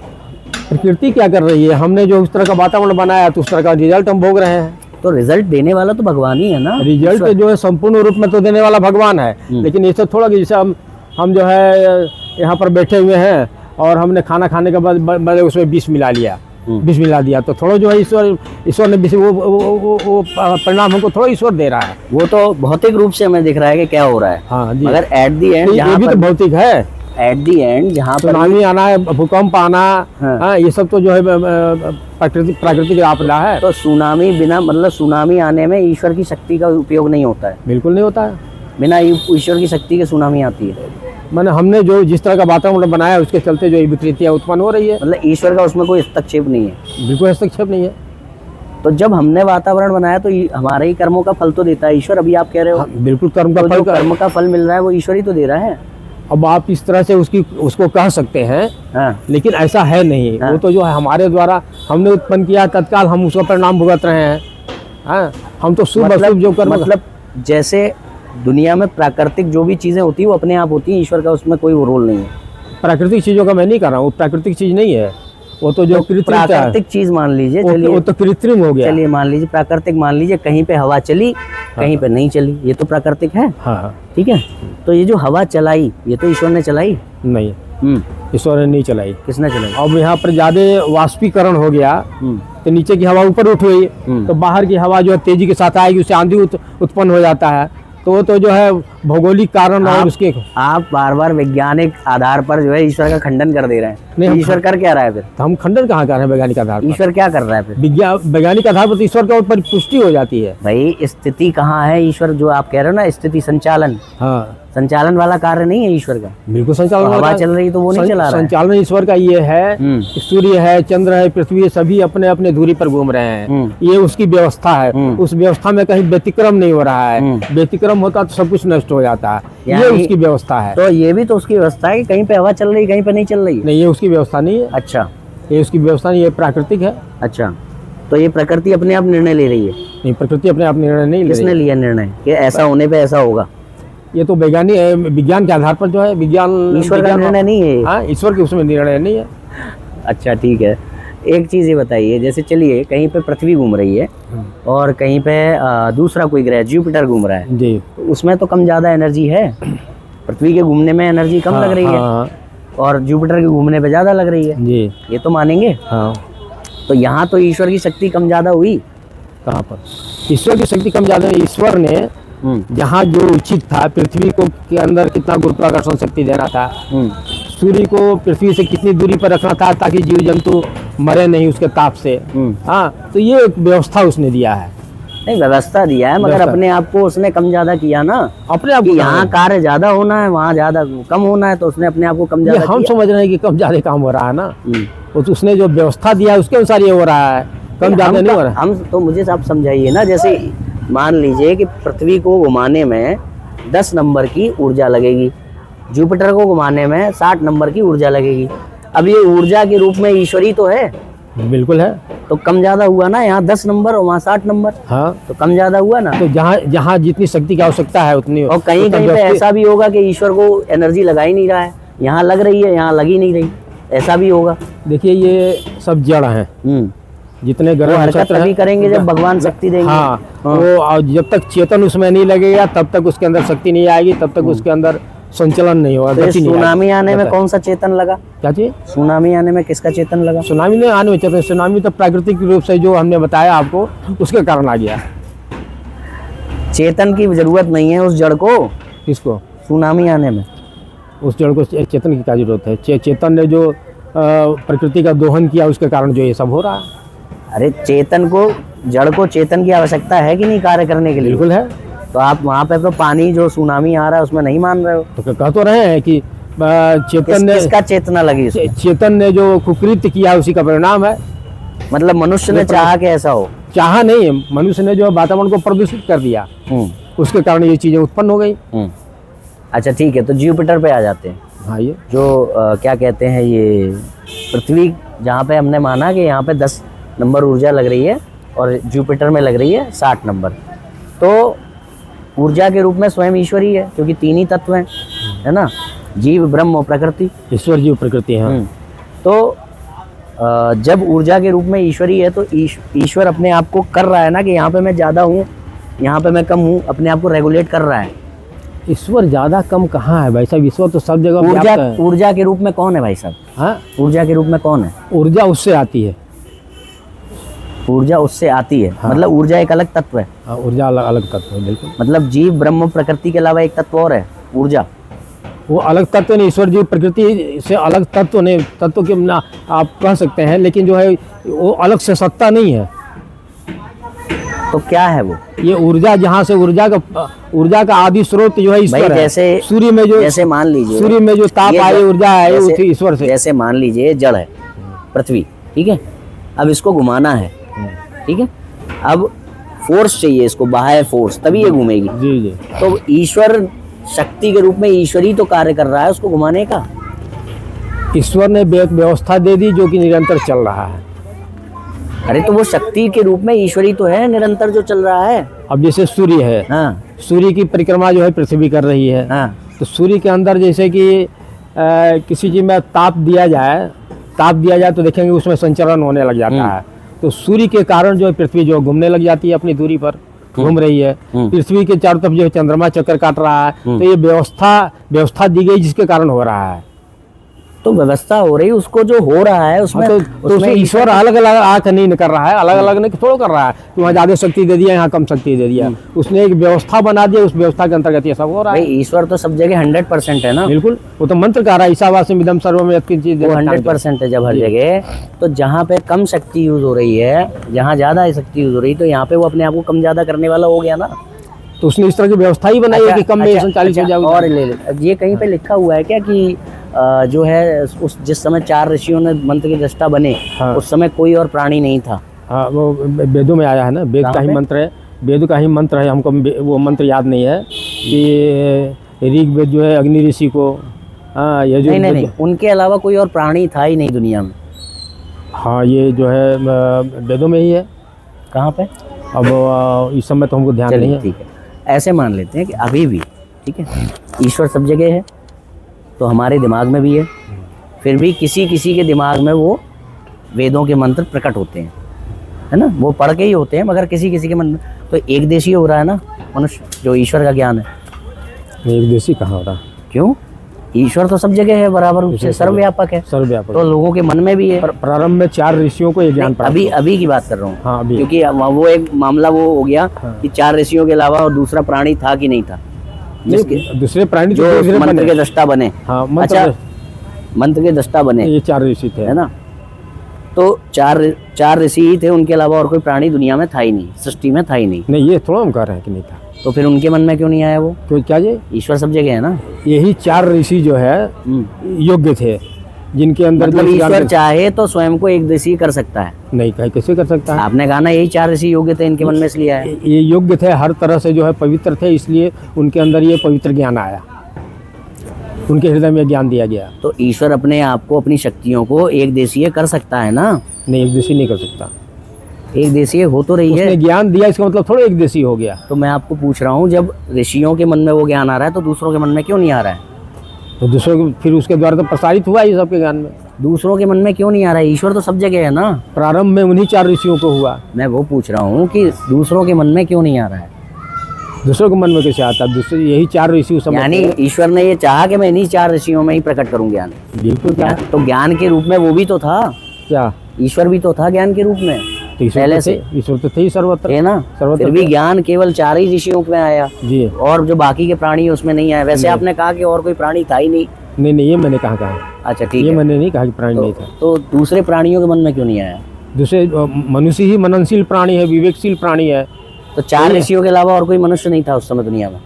प्रकृति क्या कर रही है? हमने जो उस तरह का वातावरण बनाया तो उस तरह का रिजल्ट हम भोग रहे हैं। तो रिजल्ट देने वाला तो भगवान ही है ना। रिजल्ट जो है संपूर्ण रूप में तो देने वाला भगवान है, लेकिन ऐसा थोड़ा कि जैसे हम हम जो है यहाँ पर बैठे हुए हैं और हमने खाना खाने के बाद उसमें विष मिला लिया, विष मिला दिया, तो थोड़ा जो है ईश्वर ने वो परिणाम हमको थोड़ा ईश्वर दे रहा है। वो तो भौतिक रूप से हमें दिख रहा है कि क्या हो रहा है। हाँ जी, मगर एट दी एंड ये भी तो भौतिक है। एट दी एंड जहाँ पर सुनामी आना है, भूकंप आना, हाँ। हाँ, ये सब तो जो है प्राकृतिक आपदा है। तो सुनामी बिना मतलब सुनामी आने में ईश्वर की शक्ति का उपयोग नहीं होता है। बिल्कुल नहीं होता है, बिना ईश्वर की शक्ति के सुनामी आती है। मैंने हमने जो जिस तरह का वातावरण बनाया उसके चलते जो विकृतियाँ उत्पन्न हो रही है। मतलब ईश्वर का उसमें कोई हस्तक्षेप नहीं है। बिल्कुल हस्तक्षेप नहीं है। तो जब हमने वातावरण बनाया तो हमारे ही कर्मों का फल तो देता है ईश्वर। अभी आप कह रहे हो हाँ, बिल्कुल कर्म का तो जो फल कर्म का फल मिल रहा है वो ईश्वर ही तो दे रहा है। अब आप इस तरह से उसको कह सकते हैं, हाँ। लेकिन ऐसा है नहीं। हाँ। वो तो जो है हमारे द्वारा हमने उत्पन्न किया, तत्काल हम उसका परिणाम भुगत रहे हैं। हाँ, हम तो शुभ अशुभ जो कर्म मतलब जैसे दुनिया में प्राकृतिक जो भी चीजें होती है वो अपने आप होती है, ईश्वर का उसमें कोई रोल नहीं है। प्राकृतिक चीजों का मैं नहीं कर रहा हूँ, प्राकृतिक चीज नहीं है वो, तो जो कृत्रिम है, प्राकृतिक चीज मान लीजिए, वो तो कृत्रिम हो गया। चलिए मान लीजिए प्राकृतिक मान लीजिए, कहीं पे हवा चली कहीं पे नहीं चली, ये तो प्राकृतिक है। हाँ, ठीक है, तो ये जो हवा चलाई ये तो ईश्वर ने चलाई नहीं, हम्म, ईश्वर ने नहीं चलाई। किसने चलाई? अब यहाँ पर ज्यादा वाष्पीकरण हो गया तो नीचे की हवा ऊपर उठ गई, तो बाहर की हवा जो है तेजी के साथ आएगी, उससे आंधी उत्पन्न हो जाता है। तो वो तो जो है भौगोलिक कारण और उसके आप बार बार वैज्ञानिक आधार पर जो है ईश्वर का खंडन कर दे रहे हैं। नहीं, हम ईश्वर कर क्या रहा है फिर? तो हम खंडन कहाँ कर रहे हैं वैज्ञानिक आधार पर? ईश्वर क्या कर रहा है फिर? वैज्ञानिक आधार पर तो ईश्वर के ऊपर पुष्टि हो जाती है। भाई स्थिति कहाँ है? ईश्वर जो आप कह रहे हो ना, स्थिति संचालन, हाँ, संचालन वाला कार्य नहीं है ईश्वर का। बिल्कुल संचालन तो हवा वाला चल रही तो वो नहीं चला रहा है। संचालन ईश्वर का ये है, हम्म। सूर्य है, चंद्र है, पृथ्वी है, सभी अपने अपने दूरी पर घूम रहे हैं। ये उसकी व्यवस्था है। उस व्यवस्था में कहीं व्यतिक्रम नहीं हो रहा है। व्यतिक्रम होता तो सब कुछ नष्ट हो जाता है। ये उसकी व्यवस्था है। तो ये भी तो उसकी व्यवस्था है कि कहीं पे हवा चल रही कहीं पे नहीं चल रही है। नहीं, ये उसकी व्यवस्था नहीं है। अच्छा, ये उसकी व्यवस्था नहीं, ये प्राकृतिक है। अच्छा, तो ये प्रकृति अपने आप निर्णय ले रही है? नहीं, प्रकृति अपने आप निर्णय नहीं ले किसने रही। लिया निर्णय कि ऐसा होने पे ऐसा होगा? ये तो विज्ञान के आधार पर जो है, ईश्वर का निर्णय नहीं है। हाँ, ईश्वर के उसमें निर्णय नहीं है। अच्छा ठीक है, एक चीज़ ये बताइए, जैसे चलिए कहीं पे पृथ्वी घूम रही है और कहीं पे दूसरा कोई ग्रह जुपिटर घूम रहा है, जी, तो उसमें तो कम ज़्यादा एनर्जी है। पृथ्वी के घूमने में एनर्जी कम लग रही है और जुपिटर के घूमने पे ज़्यादा लग रही है, जी, ये तो मानेंगे। हाँ। तो यहाँ तो ईश्वर की शक्ति कम ज़्यादा हुई। कहाँ पर ईश्वर की शक्ति कम ज्यादा? ईश्वर ने जहाँ जो उचित था, पृथ्वी को के अंदर कितना गुरुत्वाकर्षण शक्ति देना था, सूर्य को पृथ्वी से कितनी दूरी पर रखना था ताकि जीव जंतु मरे नहीं उसके ताप से। हाँ, तो ये एक व्यवस्था उसने दिया है। नहीं, व्यवस्था दिया है, मगर अपने आप को उसने कम ज्यादा किया ना। अपने आप को यहाँ कार्य ज्यादा होना है, वहाँ ज्यादा कम होना है, तो उसने अपने आप को कम ज्यादा हम किया। समझ रहे हैं कि कम ज्यादा काम हो रहा है ना, वो तो उसने जो व्यवस्था दिया है उसके अनुसार ये हो रहा है, कम ज्यादा नहीं हो रहा है। हम तो मुझे आप समझाइए ना, जैसे मान लीजिए कि पृथ्वी को घुमाने में 10 नंबर की ऊर्जा लगेगी, जुपिटर को घुमाने में 60 नंबर की ऊर्जा लगेगी। अब ये ऊर्जा के रूप में ईश्वरी तो है, बिल्कुल है। तो कम ज्यादा हुआ ना, यहाँ 10 नंबर और वहाँ 60 नंबर, हाँ, तो कम ज्यादा हुआ ना। तो जहाँ जहाँ जितनी शक्ति की आवश्यकता है उतनी, और कहीं कहीं पे ऐसा भी होगा कि ईश्वर को एनर्जी लगा ही नहीं रहा है, यहाँ लग रही है यहाँ लगी नहीं रही, ऐसा भी होगा। देखिए ये सब जड़ हैं, जितने वो ग्रह हरकत नक्षत्र तभी हैं, करेंगे जब भगवान शक्ति देंगे। हाँ, वो और जब तक चेतन उसमें नहीं लगेगा तब तक उसके अंदर शक्ति नहीं आएगी, तब तक उसके अंदर संचलन नहीं होगा, तो गति नहीं सुनामी आएगी। आने में कौन सा चेतन लगा? क्या चीज? सुनामी आने में किसका चेतन लगा? सुनामी ने आने में चेतन, सुनामी तो प्राकृतिक रूप से जो हमने बताया आपको उसके कारण आ गया। चेतन की जरूरत नहीं है उस जड़ को, किसको? सुनामी आने में। उस जड़ को चेतन की क्या जरूरत है? चेतन ने जो प्रकृति का दोहन किया उसके कारण जो ये सब हो रहा है। अरे चेतन को, जड़ को चेतन की आवश्यकता है कि नहीं कार्य करने के लिए? बिल्कुल है। तो आप वहाँ पे तो पानी जो सुनामी आ रहा है उसमें नहीं मान रहे हो। तो कह तो रहे हैं कि चेतन ने, किसका चेतना लगी उसमें? चेतन ने जो कुकृत्य किया उसी का परिणाम है। मतलब मनुष्य ने चाहा कि ऐसा हो? चाहा नहीं, मनुष्य ने जो वातावरण को प्रदूषित कर दिया उसके कारण ये चीजें उत्पन्न हो गई। अच्छा ठीक है, तो जुपिटर पे आ जाते हैं। हाँ, ये जो क्या कहते हैं, ये पृथ्वी जहाँ पे हमने माना कि यहाँ पे 10 नंबर ऊर्जा लग रही है और जुपिटर में लग रही है 60 नंबर, तो ऊर्जा के रूप में स्वयं ईश्वर ही है, क्योंकि 3 ही तत्व हैं, है ना, जीव ब्रह्म और प्रकृति। ईश्वर जीव प्रकृति है। तो जब ऊर्जा के रूप में ईश्वरी है तो ईश्वर अपने आप को कर रहा है ना कि यहाँ पे मैं ज़्यादा हूँ, यहाँ पे मैं कम हूँ, अपने आप को रेगुलेट कर रहा है। ईश्वर ज़्यादा कम कहाँ है भाई साहब, ईश्वर तो सब जगह ऊर्जा व्याप्त है। ऊर्जा के रूप में कौन है भाई साहब? हाँ, ऊर्जा के रूप में कौन है? ऊर्जा उससे आती है। ऊर्जा उससे आती है, हाँ। मतलब ऊर्जा एक अलग तत्व है। हाँ, ऊर्जा अलग अलग तत्व है, बिल्कुल। मतलब जीव ब्रह्म प्रकृति के अलावा एक तत्व और है, ऊर्जा। वो अलग तत्व नहीं, ईश्वर जी प्रकृति से अलग तत्व नहीं, तत्व के ना आप कह सकते हैं, लेकिन जो है वो अलग से सत्ता नहीं है। तो क्या है वो? ये ऊर्जा, जहाँ से ऊर्जा का आदि स्रोत जो है भाई ईश्वर है। जैसे सूर्य में जो, जैसे मान लीजिए सूर्य में जो ताप ये आए, ऊर्जा आए, वो जैसे- थी ईश्वर से। जैसे मान लीजिए जड़ है, पृथ्वी, ठीक है, अब इसको घुमाना है, ठीक है, अब फोर्स चाहिए इसको, बाह्य फोर्स, तभी ये घूमेगी। जी जी। तो ईश्वर शक्ति के रूप में ईश्वर ही तो कार्य कर रहा है उसको घुमाने का। ईश्वर ने एक व्यवस्था दे दी जो कि निरंतर चल रहा है। अरे तो वो शक्ति के रूप में ईश्वरी तो है, निरंतर जो चल रहा है। अब जैसे सूर्य है, हाँ सूर्य की परिक्रमा जो है पृथ्वी कर रही है। हाँ तो सूर्य के अंदर जैसे कि किसी चीज़ में ताप दिया जाए तो देखेंगे उसमें संचरण होने लग जाता है। तो सूर्य के कारण जो है पृथ्वी जो घूमने लग जाती है, अपनी दूरी पर घूम रही है। पृथ्वी के चारों तरफ जो है चंद्रमा चक्कर काट रहा है। तो ये व्यवस्था दी गई जिसके कारण हो रहा है। तो व्यवस्था हो रही, उसको जो हो रहा है उसमें तो उसमें ईश्वर अलग अलग आके नहीं कर रहा है, अलग अलग नहीं थोड़ा कर रहा है कि वहाँ ज़्यादा शक्ति दे दिया, यहाँ कम शक्ति दे दिया। उसने एक व्यवस्था बना दिया, उस व्यवस्था के अंतर्गत ये सब हो रहा भाई है। ईश्वर तो सब जगह 100% है ना। बिल्कुल, वो तो मंत्र कह रहा है, ईशावास्यम इदं सर्वम यत्किंचित् चीज वो 100% है जब हर जगह। तो जहाँ पे कम शक्ति यूज हो रही है, जहाँ ज्यादा शक्ति यूज हो रही है, तो यहाँ पे वो अपने आप को कम ज्यादा करने वाला हो गया ना। तो उसने इस तरह की व्यवस्था ही बनाई है कि कम में 140 हो जाए। और ये कहीं पे लिखा हुआ है क्या कि जो है उस जिस समय 4 ऋषियों ने मंत्र की दृष्टा बने, हाँ। उस समय कोई और प्राणी नहीं था। हाँ, वो वेदों में आया है ना, वेद का ही मंत्र है, वेद का ही मंत्र है। हमको वो मंत्र याद नहीं है कि ऋग्वेद जो है अग्नि ऋषि को, हाँ ये जो नहीं, उनके अलावा कोई और प्राणी था ही नहीं दुनिया में। हाँ, ये जो है वेदों में ही है। कहाँ पे? अब इस समय तो हमको ध्यान नहीं चलिए है। ठीक है, ऐसे मान लेते हैं कि अभी भी, ठीक है, ईश्वर सब जगह है, तो हमारे दिमाग में भी है। फिर भी किसी किसी के दिमाग में वो वेदों के मंत्र प्रकट होते हैं, है ना, वो पढ़ के ही होते हैं, मगर किसी किसी के मन में तो एक देशी हो रहा है ना मनुष्य, जो ईश्वर का ज्ञान है। एक देशी कहाँ हो रहा? क्यों? ईश्वर तो सब जगह है, बराबर रूप से सर्वव्यापक है, सर्वव्यापक। तो लोगों के मन में भी है। प्रारंभ में 4 ऋषियों को ये ज्ञान प्राप्त अभी की बात कर रहा हूँ। हाँ, अभी। क्योंकि वो एक मामला वो हो गया कि 4 ऋषियों के अलावा और दूसरा प्राणी था कि नहीं था, दूसरे प्राणी जो मंत्र के दृष्टा बने। हाँ, अच्छा, मंत्र के दृष्टा बने, ये 4 ऋषि थे, है ना। तो चार ऋषि ही थे, उनके अलावा और कोई प्राणी दुनिया में था ही नहीं, सृष्टि में था ही नहीं। नहीं, ये थोड़ा हम कह रहे हैं कि नहीं था। तो फिर उनके मन में क्यों नहीं आया वो? तो क्या ये ईश्वर सब जगह है ना। यही 4 ऋषि जो है योग्य थे, जिनके अंदर मतलब जो ईश्वर ज्ञान- चाहे तो स्वयं को एक ऋषि कर सकता है। नहीं, कहीं कैसे कर सकता है? आपने कहा ना यही 4 ऋषि योग्य थे, इनके मन में इसलिए आया। ये योग्य थे, हर तरह से जो है पवित्र थे, इसलिए उनके अंदर ये पवित्र ज्ञान आया, उनके हृदय में ज्ञान दिया गया। तो ईश्वर अपने आप को, अपनी शक्तियों को एक देशीय कर सकता है ना। नहीं, एक देशी नहीं कर सकता। एक देशीय हो तो रही उसने है। ज्ञान दिया, इसका मतलब थोड़ा एक देशी हो गया। तो मैं आपको पूछ रहा हूँ, जब ऋषियों के मन में वो ज्ञान आ रहा है तो दूसरों के मन में क्यों नहीं आ रहा है? तो दूसरों को फिर उसके द्वारा तो प्रसारित हुआ ये सबके ज्ञान में। दूसरों के मन में क्यों नहीं आ रहा है? ईश्वर तो सब जगह है ना। प्रारंभ में उन्हीं 4 ऋषियों को हुआ। मैं वो पूछ रहा हूँ कि दूसरों के मन में क्यों नहीं आ रहा है? दूसरों के मन में कैसे आता? दूसरे यही 4 ऋषि उस समय यानी ईश्वर ने ये चाहा कि मैं इन्हीं 4 ऋषियों में ही प्रकट करूँ ज्ञान। बिल्कुल। क्या तो ज्ञान के रूप में वो भी तो था, क्या ईश्वर भी तो था ज्ञान के रूप में तो ईश्वर पहले तो से, थे, ईश्वर तो थे ही सर्वत्र, है ना। सर्वत्र फिर भी थे। ज्ञान केवल 4 ही ऋषियों में आया, जी। और जो बाकी के प्राणी उसमें नहीं आए। वैसे आपने कहा कि और कोई प्राणी था ही नहीं। नहीं, ये मैंने कहा। अच्छा ठीक ये है, मैंने नहीं कहा कि प्राणी नहीं था। तो दूसरे प्राणियों के मन में क्यों नहीं आया? दूसरे मनुष्य ही मननशील प्राणी है, विवेकशील प्राणी है। तो 4 ऋषियों के अलावा और कोई मनुष्य नहीं था उस समय दुनिया में।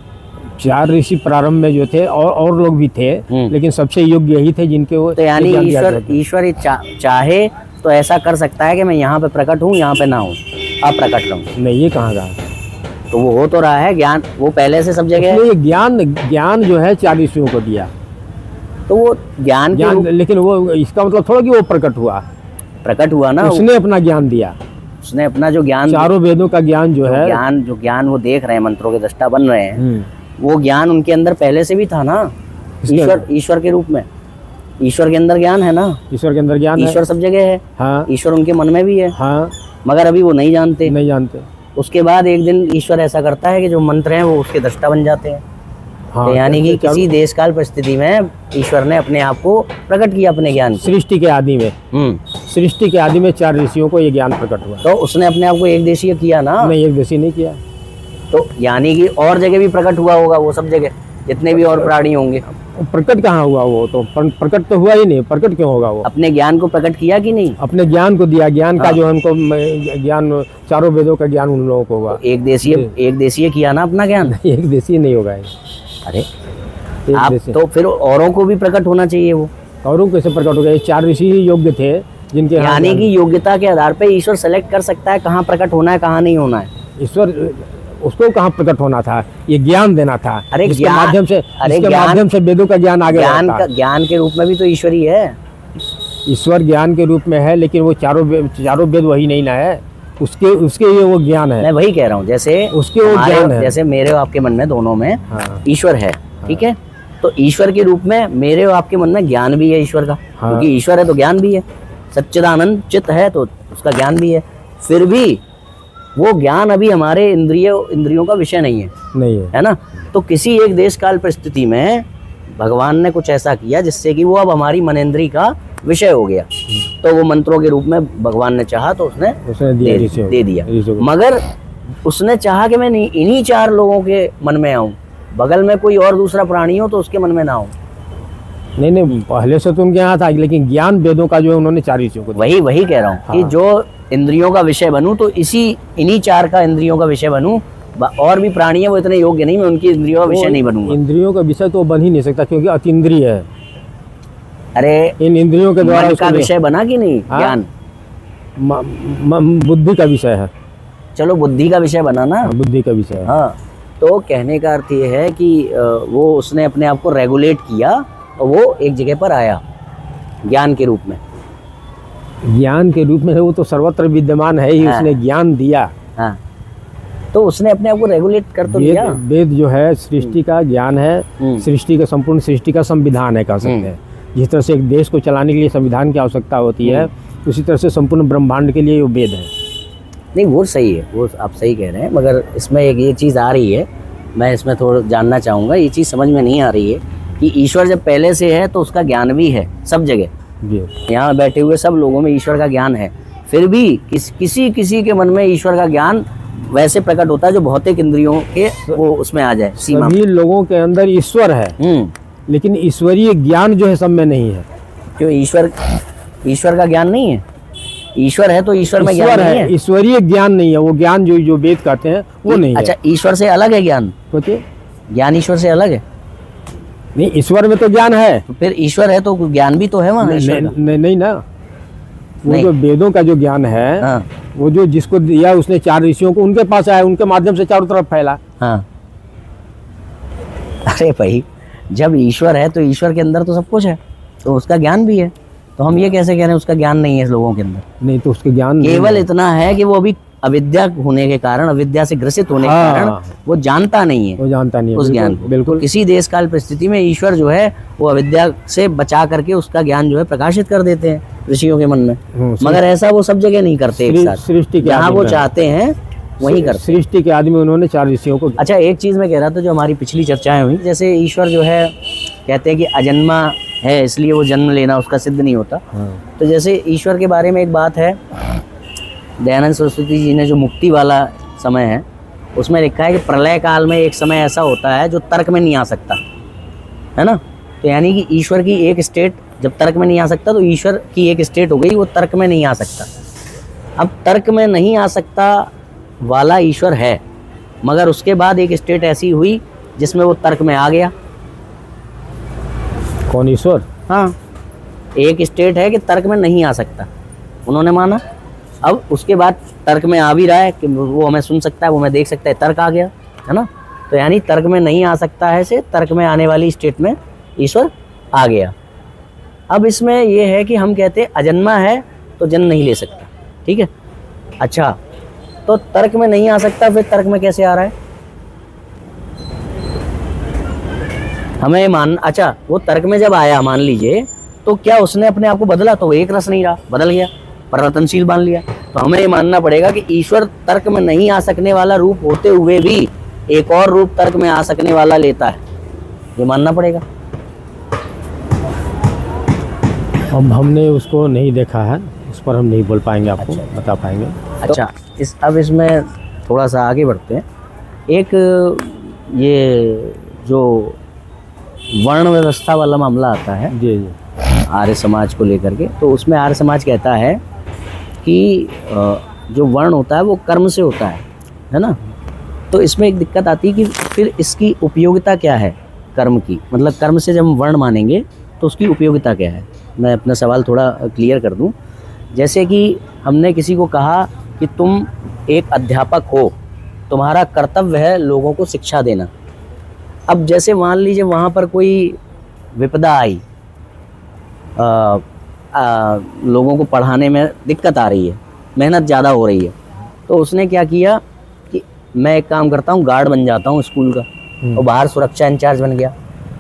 4 ऋषि प्रारंभ में जो थे, और लोग भी थे, लेकिन सबसे योग्य यही थे जिनके वो। तो यानी ज्ञान दिया गया था। ईश्वर चाहे तो ऐसा कर सकता है कि मैं यहाँ पे प्रकट हूँ, यहाँ पे ना हूँ, अप्रकट रहूँ। नहीं, ये कहाँ का? तो वो हो तो रहा है ज्ञान, वो पहले से सब जगह है। उसने ये ज्ञान जो है 4 ऋषियों को दिया। तो वो ज्ञान लेकिन वो इसका मतलब थोड़ा कि वो प्रकट हुआ ना। उसने अपना ज्ञान दिया। उसने अपना जो ज्ञान, चारों वेदों का ज्ञान जो है, जो ज्ञान वो देख रहे हैं, मंत्रों के दृष्टा बन रहे हैं, वो ज्ञान उनके अंदर पहले से भी था ना। ईश्वर के रूप में, ईश्वर के अंदर ज्ञान है ना। ईश्वर के अंदर ज्ञान है। ईश्वर सब जगह है। हाँ, ईश्वर उनके मन में भी है। हाँ, मगर अभी वो नहीं जानते। नहीं जानते। उसके बाद एक दिन ईश्वर ऐसा करता है कि जो मंत्र हैं वो उसके दृष्टा बन जाते हैं। हाँ, तो यानी कि चारों- किसी देश काल परिस्थिति में ईश्वर ने अपने आप को प्रकट किया अपने ज्ञान को। सृष्टि के आदि में, सृष्टि के आदि में 4 ऋषियों को ये ज्ञान प्रकट हुआ। तो उसने अपने आप को एक देशीय किया ना। नहीं, एक देशी नहीं किया। तो यानी कि और जगह भी प्रकट हुआ होगा, वो सब जगह जितने भी और प्राणी होंगे। प्रकट कहाँ हुआ वो तो? प्रकट तो हुआ ही नहीं, प्रकट क्यों होगा वो? अपने ज्ञान को प्रकट किया कि नहीं? अपने ज्ञान को दिया, ज्ञान का हाँ। जो हमको ज्ञान, चारों वेदों का ज्ञान उन लोगों को होगा। एक देशीय किया ना अपना ज्ञान। एक देशी नहीं होगा ये। अरे एक आप देशी तो फिर औरों को भी प्रकट होना चाहिए वो। औरों कैसे प्रकट हो गए? 4 ऋषि ही योग्य थे जिनके यहाँ यानी ज्ञान- कि योग्यता के आधार पे ईश्वर सेलेक्ट कर सकता है कहाँ प्रकट होना है कहाँ नहीं होना है। ईश्वर उसको कहाँ प्रकट होना था? ये ज्ञान देना था। अरे जिसके ज्ञान- माध्यम से अरे जिसके ज्ञान- माध्यम से वेदों का ज्ञान आगे बढ़ता है। ज्ञान के रूप में भी तो ईश्वर ही है। ईश्वर ज्ञान के रूप में है, लेकिन वो चारों वेद वही नहीं ना है। उसके ये वो ज्ञान है। मैं वही कह रहा हूँ, जैसे उसके वो हमारे- ज्ञान है। जैसे मेरे और आपके मन में दोनों में हाँ। ईश्वर है, ठीक है। तो ईश्वर के रूप में मेरे और आपके मन में ज्ञान भी है ईश्वर का, हाँ। क्योंकि ईश्वर है तो ज्ञान भी है। सच्चिदानंद चित्त है तो उसका ज्ञान भी है। फिर भी वो ज्ञान अभी हमारे इंद्रियों का विषय नहीं नहीं है। है ना। तो किसी एक देश काल परिस्थिति में भगवान ने कुछ ऐसा किया जिससे कि वो अब हमारी मनेंद्री का विषय हो गया। तो वो मंत्रों के रूप में भगवान ने चाहा तो उसने दिया ऋषियों को। दे दिया। ऋषियों को। मगर उसने चाहा कि मैं इन्हीं 4 लोगों के मन में आऊं, बगल में कोई और दूसरा प्राणी हो तो उसके मन में ना आऊं। नहीं, पहले से तो उनके यहाँ था, लेकिन ज्ञान वेदों का जो है उन्होंने 4 ऋषियों को दिया। वही कह रहा हूँ कि हाँ। जो इंद्रियों का विषय बनूं तो इन्हीं 4 का इंद्रियों का विषय बनूं। और भी प्राणी है वो इतने योग्य नहीं, मैं उनकी इंद्रियों का विषय नहीं बनूंगा। इंद्रियों का विषय तो बन ही नहीं सकता, क्योंकि अतीन्द्रिय है। अरे इन इंद्रियों के द्वारा मन का उसको- विषय बना कि नहीं हाँ। ज्ञान? बुद्धि का विषय है। चलो बुद्धि का विषय बना ना। बुद्धि का विषय है। हाँ, तो कहने का अर्थ ये है कि वो उसने अपने आप को रेगुलेट किया और वो एक जगह पर आया ज्ञान के रूप में। ज्ञान के रूप में है, वो तो सर्वत्र विद्यमान है ही। हाँ। उसने ज्ञान दिया। हाँ, तो उसने अपने आप को रेगुलेट कर तो लिया। वेद जो है सृष्टि का ज्ञान है, सृष्टि का संपूर्ण सृष्टि का संविधान है, कह सकते हैं। जिस तरह से एक देश को चलाने के लिए संविधान की आवश्यकता होती है, उसी तरह से संपूर्ण ब्रह्मांड के लिए वो वेद है। नहीं, वो सही है, वो आप सही कह रहे हैं। मगर इसमें एक ये चीज़ आ रही है, मैं इसमें थोड़ा जानना चाहूँगा। ये चीज़ समझ में नहीं आ रही है कि ईश्वर जब पहले से है तो उसका ज्ञान भी है सब जगह। यहाँ बैठे हुए सब लोगों में ईश्वर का ज्ञान है, फिर भी किसी के मन में ईश्वर का ज्ञान वैसे प्रकट होता है जो भौतिक इंद्रियों के वो उसमें आ जाए सीमा में। सभी लोगों के अंदर ईश्वर है, लेकिन ईश्वरीय ज्ञान जो है सब में नहीं है। क्यों? ईश्वर का ज्ञान नहीं है? ईश्वर है तो ईश्वर में ज्ञान ईश्वर नहीं है, है। ईश्वरीय ज्ञान नहीं है। वो ज्ञान जो वेद कहते हैं वो नहीं अच्छा, है। ईश्वर से अलग है ज्ञान? सोचिए, ज्ञान ईश्वर से अलग है? नहीं, ईश्वर में तो ज्ञान है। तो फिर ईश्वर है तो ज्ञान भी तो है वहाँ ईश्वर का। नहीं ना, वो नहीं। जो वेदों का जो ज्ञान है, हाँ। वो जो जिसको दिया उसने 4 ऋषियों को, उनके पास आया, उनके माध्यम से चारों तरफ फैला। हाँ। अरे भाई, जब ईश्वर है तो ईश्वर के अंदर तो सब कुछ है, तो उसका ज्ञान भी है। तो हम ये कैसे कह रहे हैं उसका ज्ञान नहीं है लोगों के अंदर? नहीं तो उसके ज्ञान नहीं केवल है। इतना है कि वो अभी अविद्या होने के कारण, अविद्या से ग्रसित होने के हाँ। कारण वो जानता नहीं है वो जानता नहीं है उस बिल्कुल, ज्ञान को। बिल्कुल। तो किसी देश काल परिस्थिति में ईश्वर जो है वो अविद्या से बचा करके उसका ज्ञान जो है प्रकाशित कर देते हैं ऋषियों के मन में। मगर ऐसा वो सब जगह नहीं करते एक साथ। सृष्टि के जहाँ आदि वो में। चाहते हैं वहीं करते। सृष्टि के आदि में उन्होंने 4 ऋषियों को। अच्छा, एक चीज़ मैं कह रहा था जो हमारी पिछली चर्चाएं हुई, जैसे ईश्वर जो है कहते हैं कि अजन्मा है इसलिए वो जन्म लेना उसका सिद्ध नहीं होता। तो जैसे ईश्वर के बारे में एक बात है, दयानंद सरस्वती जी ने जो मुक्ति वाला समय है उसमें लिखा है कि प्रलय काल में एक समय ऐसा होता है जो तर्क में नहीं आ सकता, है ना। तो यानी कि ईश्वर की एक स्टेट जब तर्क में नहीं आ सकता तो ईश्वर की एक स्टेट हो गई वो तर्क में नहीं आ सकता। अब तर्क में नहीं आ सकता वाला ईश्वर है, मगर उसके बाद एक स्टेट ऐसी हुई जिसमें वो तर्क में आ गया। कौन? ईश्वर। हाँ, एक स्टेट है कि तर्क में नहीं आ सकता, उन्होंने माना। अब उसके बाद तर्क में आ भी रहा है कि वो हमें सुन सकता है, वो हमें देख सकता है, तर्क आ गया, है ना। तो यानी तर्क में नहीं आ सकता है से तर्क में आने वाली स्टेट में ईश्वर आ गया। अब इसमें ये है कि हम कहते हैं अजन्मा है तो जन्म नहीं ले सकता, ठीक है। अच्छा, तो तर्क में नहीं आ सकता, फिर तर्क में कैसे आ रहा है? हमें मान, अच्छा वो तर्क में जब आया मान लीजिए, तो क्या उसने अपने आप को बदला? तो वो एक रस नहीं रहा, बदल गया, परिवर्तनशील मान लिया। तो हमें ये मानना पड़ेगा कि ईश्वर तर्क में नहीं आ सकने वाला रूप होते हुए भी एक और रूप तर्क में आ सकने वाला लेता है। ये मानना पड़ेगा। अब हमने उसको नहीं देखा है, उस पर हम नहीं बोल पाएंगे, आपको बता पाएंगे। अच्छा, अब इसमें थोड़ा सा आगे बढ़ते हैं। एक ये जो वर्ण व्यवस्था वाला मामला आता है जी जी। आर्य समाज को लेकर के, तो उसमें आर्य समाज कहता है कि जो वर्ण होता है वो कर्म से होता है ना। तो इसमें एक दिक्कत आती है कि फिर इसकी उपयोगिता क्या है कर्म की, मतलब कर्म से जब हम वर्ण मानेंगे तो उसकी उपयोगिता क्या है। मैं अपना सवाल थोड़ा क्लियर कर दूं। जैसे कि हमने किसी को कहा कि तुम एक अध्यापक हो, तुम्हारा कर्तव्य है लोगों को शिक्षा देना। अब जैसे मान लीजिए वहाँ पर कोई विपदा आई, लोगों को पढ़ाने में दिक्कत आ रही है, मेहनत ज़्यादा हो रही है, तो उसने क्या किया कि मैं एक काम करता हूँ, गार्ड बन जाता हूँ स्कूल का, और बाहर सुरक्षा इंचार्ज बन गया।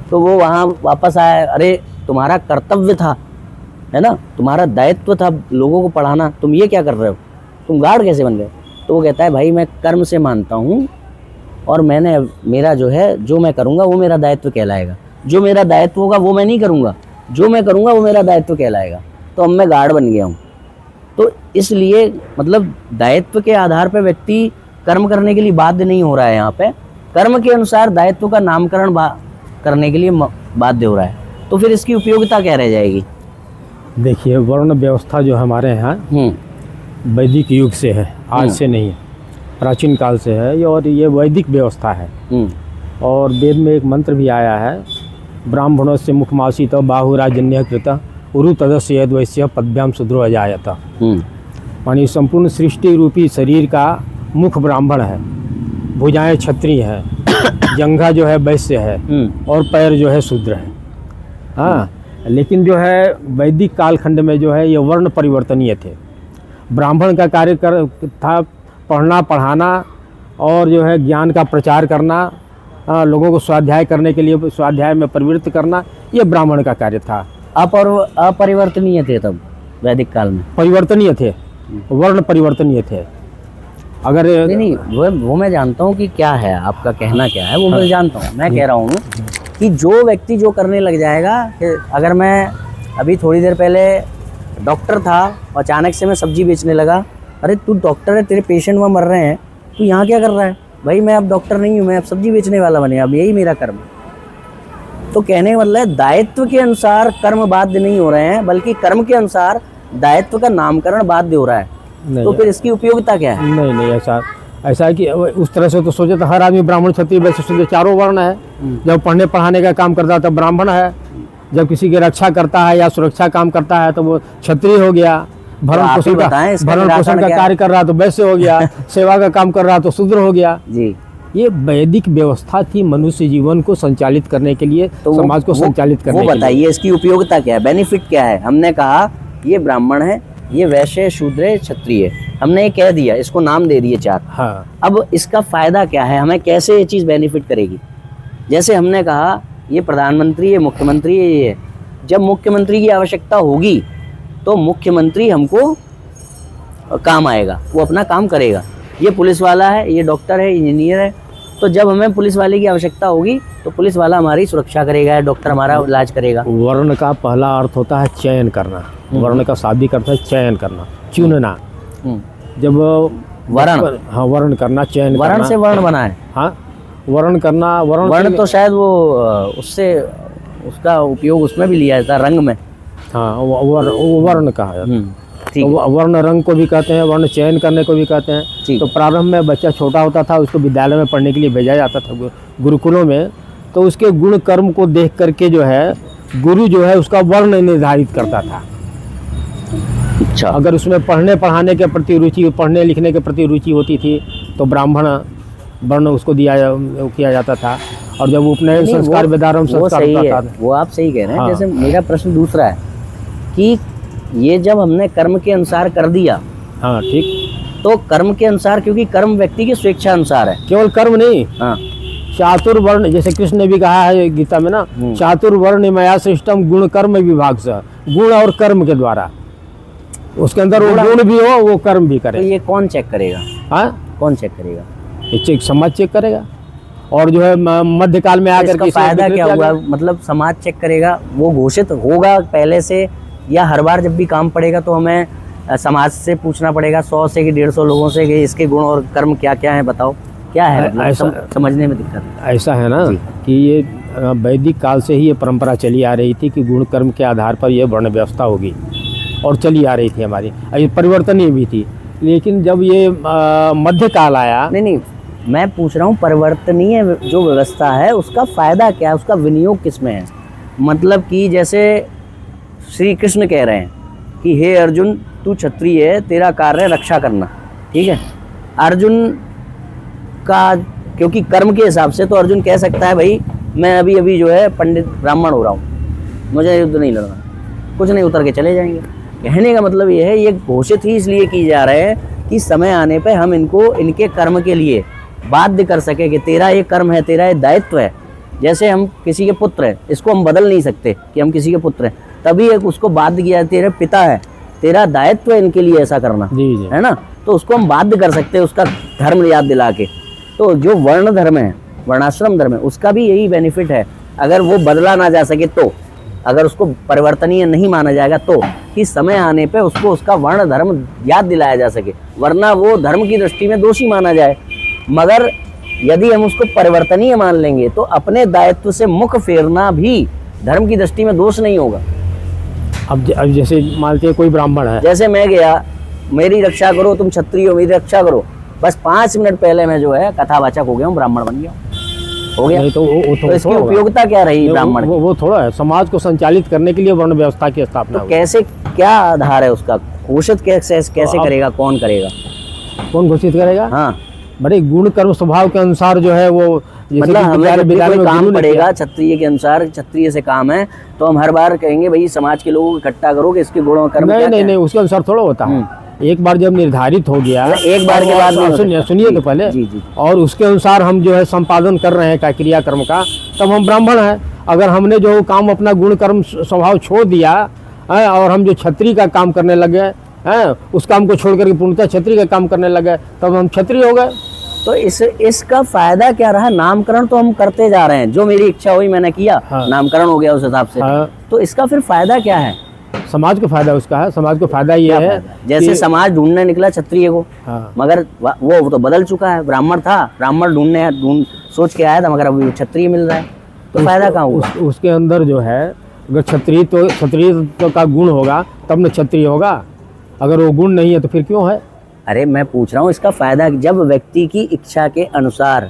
तो वो वहाँ वापस आया, अरे तुम्हारा कर्तव्य था, है ना, तुम्हारा दायित्व था लोगों को पढ़ाना, तुम ये क्या कर रहे हो, तुम गार्ड कैसे बन गए। तो वो कहता है भाई मैं कर्म से मानता हूँ और मेरा जो है, जो मैं करूँगा वो मेरा दायित्व कहलाएगा, जो मेरा दायित्व होगा वो मैं नहीं करूँगा, जो मैं करूँगा वो मेरा दायित्व कहलाएगा। तो अब मैं गार्ड बन गया हूँ। तो इसलिए मतलब दायित्व के आधार पर व्यक्ति कर्म करने के लिए बाध्य नहीं हो रहा है, यहाँ पे कर्म के अनुसार दायित्व का नामकरण करने के लिए बाध्य हो रहा है। तो फिर इसकी उपयोगिता क्या रह जाएगी। देखिए, वर्ण व्यवस्था जो हमारे यहाँ वैदिक युग से है, आज से नहीं है, प्राचीन काल से है, और ये वैदिक व्यवस्था है। और वेद में एक मंत्र भी आया है, ब्राह्मणों से मुखमासी तो बाहुराजन्य कृत उरु तदस्य यद वैश्य पद्भ्याम शूद्रो अजायत। मानी संपूर्ण सृष्टि रूपी शरीर का मुख ब्राह्मण है, भुजाएं क्षत्रिय है, जंघा जो है वैश्य है, और पैर जो है शूद्र है। हाँ, लेकिन जो है वैदिक कालखंड में जो है ये वर्ण परिवर्तनीय थे। ब्राह्मण का कार्य था पढ़ना पढ़ाना और जो है ज्ञान का प्रचार करना, लोगों को स्वाध्याय करने के लिए स्वाध्याय में प्रवृत्त करना, ये ब्राह्मण का कार्य था। अपरिवर्तनीय थे तब वैदिक काल में, परिवर्तनीय थे, वर्ण परिवर्तनीय थे। अगर नहीं वो मैं जानता हूँ कि क्या है आपका कहना क्या है, वो मैं जानता हूँ। मैं कह रहा हूँ कि जो व्यक्ति जो करने लग जाएगा, अगर मैं अभी थोड़ी देर पहले डॉक्टर था और अचानक से मैं सब्जी बेचने लगा, अरे तू डॉक्टर है, तेरे पेशेंट वहाँ मर रहे हैं, तू यहाँ क्या कर रहा है। भाई मैं अब डॉक्टर नहीं हूँ, मैं अब सब्जी बेचने वाला बने, अब यही मेरा कर्म। तो कहने वाला है दायित्व के अनुसार कर्म बाध्य नहीं हो रहे हैं, बल्कि कर्म के अनुसार दायित्व का नामकरण बाध्य हो रहा है। तो फिर इसकी उपयोगिता क्या है। नहीं, ऐसा है कि उस तरह से तो सोचे तो हर आदमी ब्राह्मण क्षत्रिय वैश्य शूद्र चारों वर्ण है। जब पढ़ने पढ़ाने का काम करता है तब ब्राह्मण है, जब किसी की रक्षा करता है या सुरक्षा काम करता है तो वो क्षत्रिय हो गया, भरण पोषण का कार्य कर रहा तो वैश्य हो गया, सेवा का काम कर रहा तो शूद्र हो गया जी। ये वैदिक व्यवस्था थी मनुष्य जीवन को संचालित करने के लिए, तो समाज को संचालित करने के लिए। बताइए इसकी उपयोगिता क्या है, बेनिफिट क्या है। हमने कहा ये ब्राह्मण है, ये वैश्य, शूद्र, क्षत्रिय, हमने ये कह दिया, इसको नाम दे दिए चार। हाँ। अब इसका फायदा क्या है, हमें कैसे ये चीज़ बेनिफिट करेगी। जैसे हमने कहा ये प्रधानमंत्री है, मुख्यमंत्री है, ये जब मुख्यमंत्री की आवश्यकता होगी तो मुख्यमंत्री हमको काम आएगा, वो अपना काम करेगा। ये पुलिस वाला है, ये डॉक्टर है, इंजीनियर है, तो जब हमें पुलिस वाले की आवश्यकता होगी तो पुलिस वाला हमारी सुरक्षा करेगा, डॉक्टर हमारा इलाज करेगा। वर्ण का पहला अर्थ होता है चयन करना, वर्ण का शाब्दिक अर्थ है चयन करना, चुनना। जब वर्ण, हाँ, वर्ण करना, चयन करना। वर्ण से वर्ण बना है। हाँ, वर्ण करना, वर्ण तो शायद वो उससे उसका उपयोग उसमें भी लिया जाता है, रंग में। हाँ, वर्ण कहा जाता है। तो वर्ण रंग को भी कहते हैं, वर्ण चयन करने को भी कहते हैं। तो प्रारंभ में बच्चा छोटा होता था, उसको विद्यालय में पढ़ने के लिए भेजा जाता था गुरुकुलों में, तो उसके गुण कर्म को देख करके जो है गुरु जो है उसका वर्ण निर्धारित करता था। अच्छा। अगर उसमें पढ़ने पढ़ाने के प्रति रुचि, पढ़ने लिखने के प्रति रुचि होती थी तो ब्राह्मण वर्ण उसको किया जाता था। और जब उपनयन संस्कार, वेदारंभ संस्कार होता था। वो आप सही कह रहे हैं। जैसे मेरा प्रश्न दूसरा है कि ये जब हमने कर्म के अनुसार कर दिया, हाँ ठीक, तो कर्म के अनुसार, क्योंकि कर्म व्यक्ति की स्वेच्छा अनुसार है, केवल कर्म नहीं। हाँ, चातुर्वर्ण, जैसे कृष्ण ने भी कहा है गीता में ना, चातुर्वर्ण मया सृष्टम गुण कर्म विभाग से, गुण और कर्म के द्वारा, उसके अंदर वो गुण भी हो, वो कर्म भी करे। तो ये कौन चेक करेगा। हाँ, कौन चेक करेगा। ये चेक समाज चेक करेगा। और जो है मध्यकाल में आकर इसका के इसे फायदा विकृत क्या किया हुआ? गया। मतलब समाज चेक करेगा, वो घोषित होगा पहले से, या हर बार जब भी काम पड़ेगा तो हमें समाज से पूछना पड़ेगा 100 से कि 150 लोगों से कि इसके गुण और कर्म क्या क्या है, बताओ क्या है? मतलब ऐसा- समझने में दिक्कत है। ऐसा है ना कि ये वैदिक काल से ही ये परंपरा चली आ रही थी कि गुण कर्म के आधार पर यह वर्ण व्यवस्था होगी और चली आ रही थी हमारी, ये परिवर्तनीय भी थी। लेकिन जब ये मध्यकाल आया, नहीं, मैं पूछ रहा हूँ परिवर्तनीय जो व्यवस्था है उसका फायदा क्या है, उसका विनियोग किस में है? मतलब कि जैसे श्री कृष्ण कह रहे हैं कि हे अर्जुन, तू क्षत्रिय है, तेरा कार्य है रक्षा करना, ठीक है। अर्जुन का क्योंकि कर्म के हिसाब से तो अर्जुन कह सकता है भाई मैं अभी अभी जो है पंडित ब्राह्मण हो रहा हूँ, मुझे युद्ध नहीं लड़ना, कुछ नहीं, उतर के चले जाएंगे। कहने का मतलब ये है, ये घोषित ही इसलिए की जा रहे हैं कि समय आने पे हम इनको इनके कर्म के लिए बाध्य कर सके कि तेरा ये कर्म है, तेरा ये दायित्व है। जैसे हम किसी के पुत्र हैं, इसको हम बदल नहीं सकते कि हम किसी के पुत्र हैं, तभी एक उसको बाध्य किया, तेरे पिता है, तेरा दायित्व है इनके लिए ऐसा करना, जी जी, है ना, तो उसको हम बाध्य कर सकते हैं उसका धर्म याद दिला के। तो जो वर्ण धर्म है, वर्णाश्रम धर्म है, उसका भी यही बेनिफिट है। अगर वो बदला ना जा सके तो, अगर उसको परिवर्तनीय नहीं माना जाएगा तो, कि समय आने पे उसको उसका वर्ण धर्म याद दिलाया जा सके, वरना वो धर्म की दृष्टि में दोषी माना जाए। मगर यदि हम उसको परिवर्तनीय मान लेंगे तो अपने दायित्व से मुख फेरना भी धर्म की दृष्टि में दोष नहीं होगा। अब जैसे मानते हैं कोई ब्राह्मण है, जैसे मैं गया, मेरी रक्षा करो, तुम क्षत्रिय हो मेरी रक्षा करो, बस 5 मिनट पहले मैं जो है कथावाचक हो गया हूँ, ब्राह्मण बन गया, हो गया। नहीं तो वो तो इसकी थोड़ा होगा। उपयोगिता क्या रही नहीं, ब्राह्मण की? वो थोड़ा है, समाज को संचालित करने के लिए वर्ण व्यवस्था की स्थापना तो हुई। कैसे, क्या आधार है उसका? घोषित कैसे अब- करेगा, कौन करेगा? कौन घोषित करेगा? हाँ, बड़े गुण कर्म स्वभाव के अनुसार जो है वो, जैसे मतलब कि हमें विद्यालय जब भी विद्यालय कोई में गुरु काम ने पड़ेगा किया। क्षत्रिय के अनुसार, क्षत्रिय से काम है तो हम हर बार कहेंगे भाई समाज के लोगों को इकट्ठा करो कि इसके गुणों कर्म नहीं क्या नहीं क्या नहीं, उसके अनुसार थोड़ा होता है। एक बार जब निर्धारित हो गया, एक बार के बाद नहीं हो सुनिए सकता। सुनिए तो जी, पहले, जी, जी। और उसके अनुसार हम जो है संपादन कर रहे हैं का क्रियाकर्म का, तब हम ब्राह्मण हैं। अगर हमने जो काम अपना गुण कर्म स्वभाव छोड़ दिया है और हम जो क्षत्रिय का काम करने लगे हैं, उस काम को छोड़ करके पूर्णतः क्षत्रिय का काम करने लगे, तब हम क्षत्रिय हो गए। तो इसका फायदा क्या रहा? नामकरण तो हम करते जा रहे हैं, जो मेरी इच्छा हुई मैंने किया, हाँ। नामकरण हो गया उस हिसाब से। हाँ। तो इसका फिर फायदा क्या है? समाज को फायदा उसका है, समाज को फायदा ये क्या है फायदा? जैसे कि- समाज ढूंढने निकला क्षत्रिय को, हाँ। मगर वो तो बदल चुका है, ब्राह्मण था, ब्राह्मण ढूंढ सोच के आया था, मगर अभी क्षत्रिय मिल रहा है, तो फायदा कहाँ हुआ? उसके अंदर जो है, अगर क्षत्रिय का गुण होगा तब न क्षत्रिय होगा, अगर वो गुण नहीं है तो फिर क्यों है? अरे मैं पूछ रहा हूँ इसका फायदा, जब व्यक्ति की इच्छा के अनुसार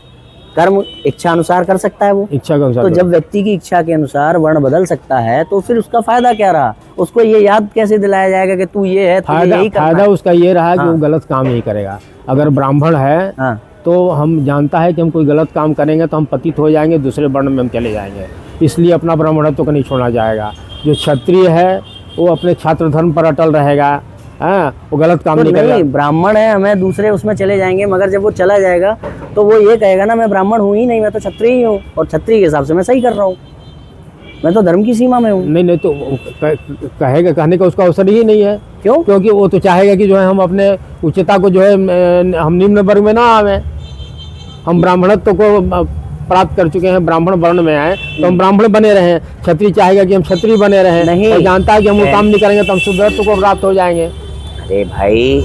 कर्म इच्छा अनुसार कर सकता है वो, इच्छा के अनुसार तो जब व्यक्ति की इच्छा के अनुसार वर्ण बदल सकता है तो फिर उसका फायदा क्या रहा? उसको ये याद कैसे दिलाया जाएगा कि तू ये है, तुझे फायदा यही करना फायदा है? उसका ये रहा कि हाँ। वो गलत काम नहीं करेगा। अगर ब्राह्मण है हाँ, तो हम जानता है कि हम कोई गलत काम करेंगे तो हम पतित हो जाएंगे, दूसरे वर्ण में हम चले जाएंगे, इसलिए अपना ब्राह्मणत्व को नहीं छोड़ना जाएगा। जो क्षत्रिय है वो अपने छात्र धर्म पर अटल रहेगा, हाँ, वो गलत काम तो नहीं करेगा। नहीं, ब्राह्मण है, हमें दूसरे उसमें चले जाएंगे, मगर जब वो चला जाएगा तो वो ये कहेगा ना मैं ब्राह्मण हूँ ही नहीं, मैं तो क्षत्रिय ही हूँ, और क्षत्रिय के हिसाब से मैं सही कर रहा हूँ, मैं तो धर्म की सीमा में हूँ। नहीं नहीं, तो वो कहेगा, कहने का उसका अवसर ही नहीं है। क्यों? क्योंकि वो तो चाहेगा कि जो है हम अपने उच्चता को जो है हम निम्न वर्ग में ना आवे, हम ब्राह्मणत्व को प्राप्त कर चुके हैं, ब्राह्मण वर्ण में आए तो हम ब्राह्मण बने रहें। क्षत्रिय चाहेगा कि हम क्षत्रिय बने रहें, नहीं। और जानता है कि हम वो काम नहीं करेंगे तो हम शूद्रत्व को प्राप्त हो जाएंगे। अरे भाई,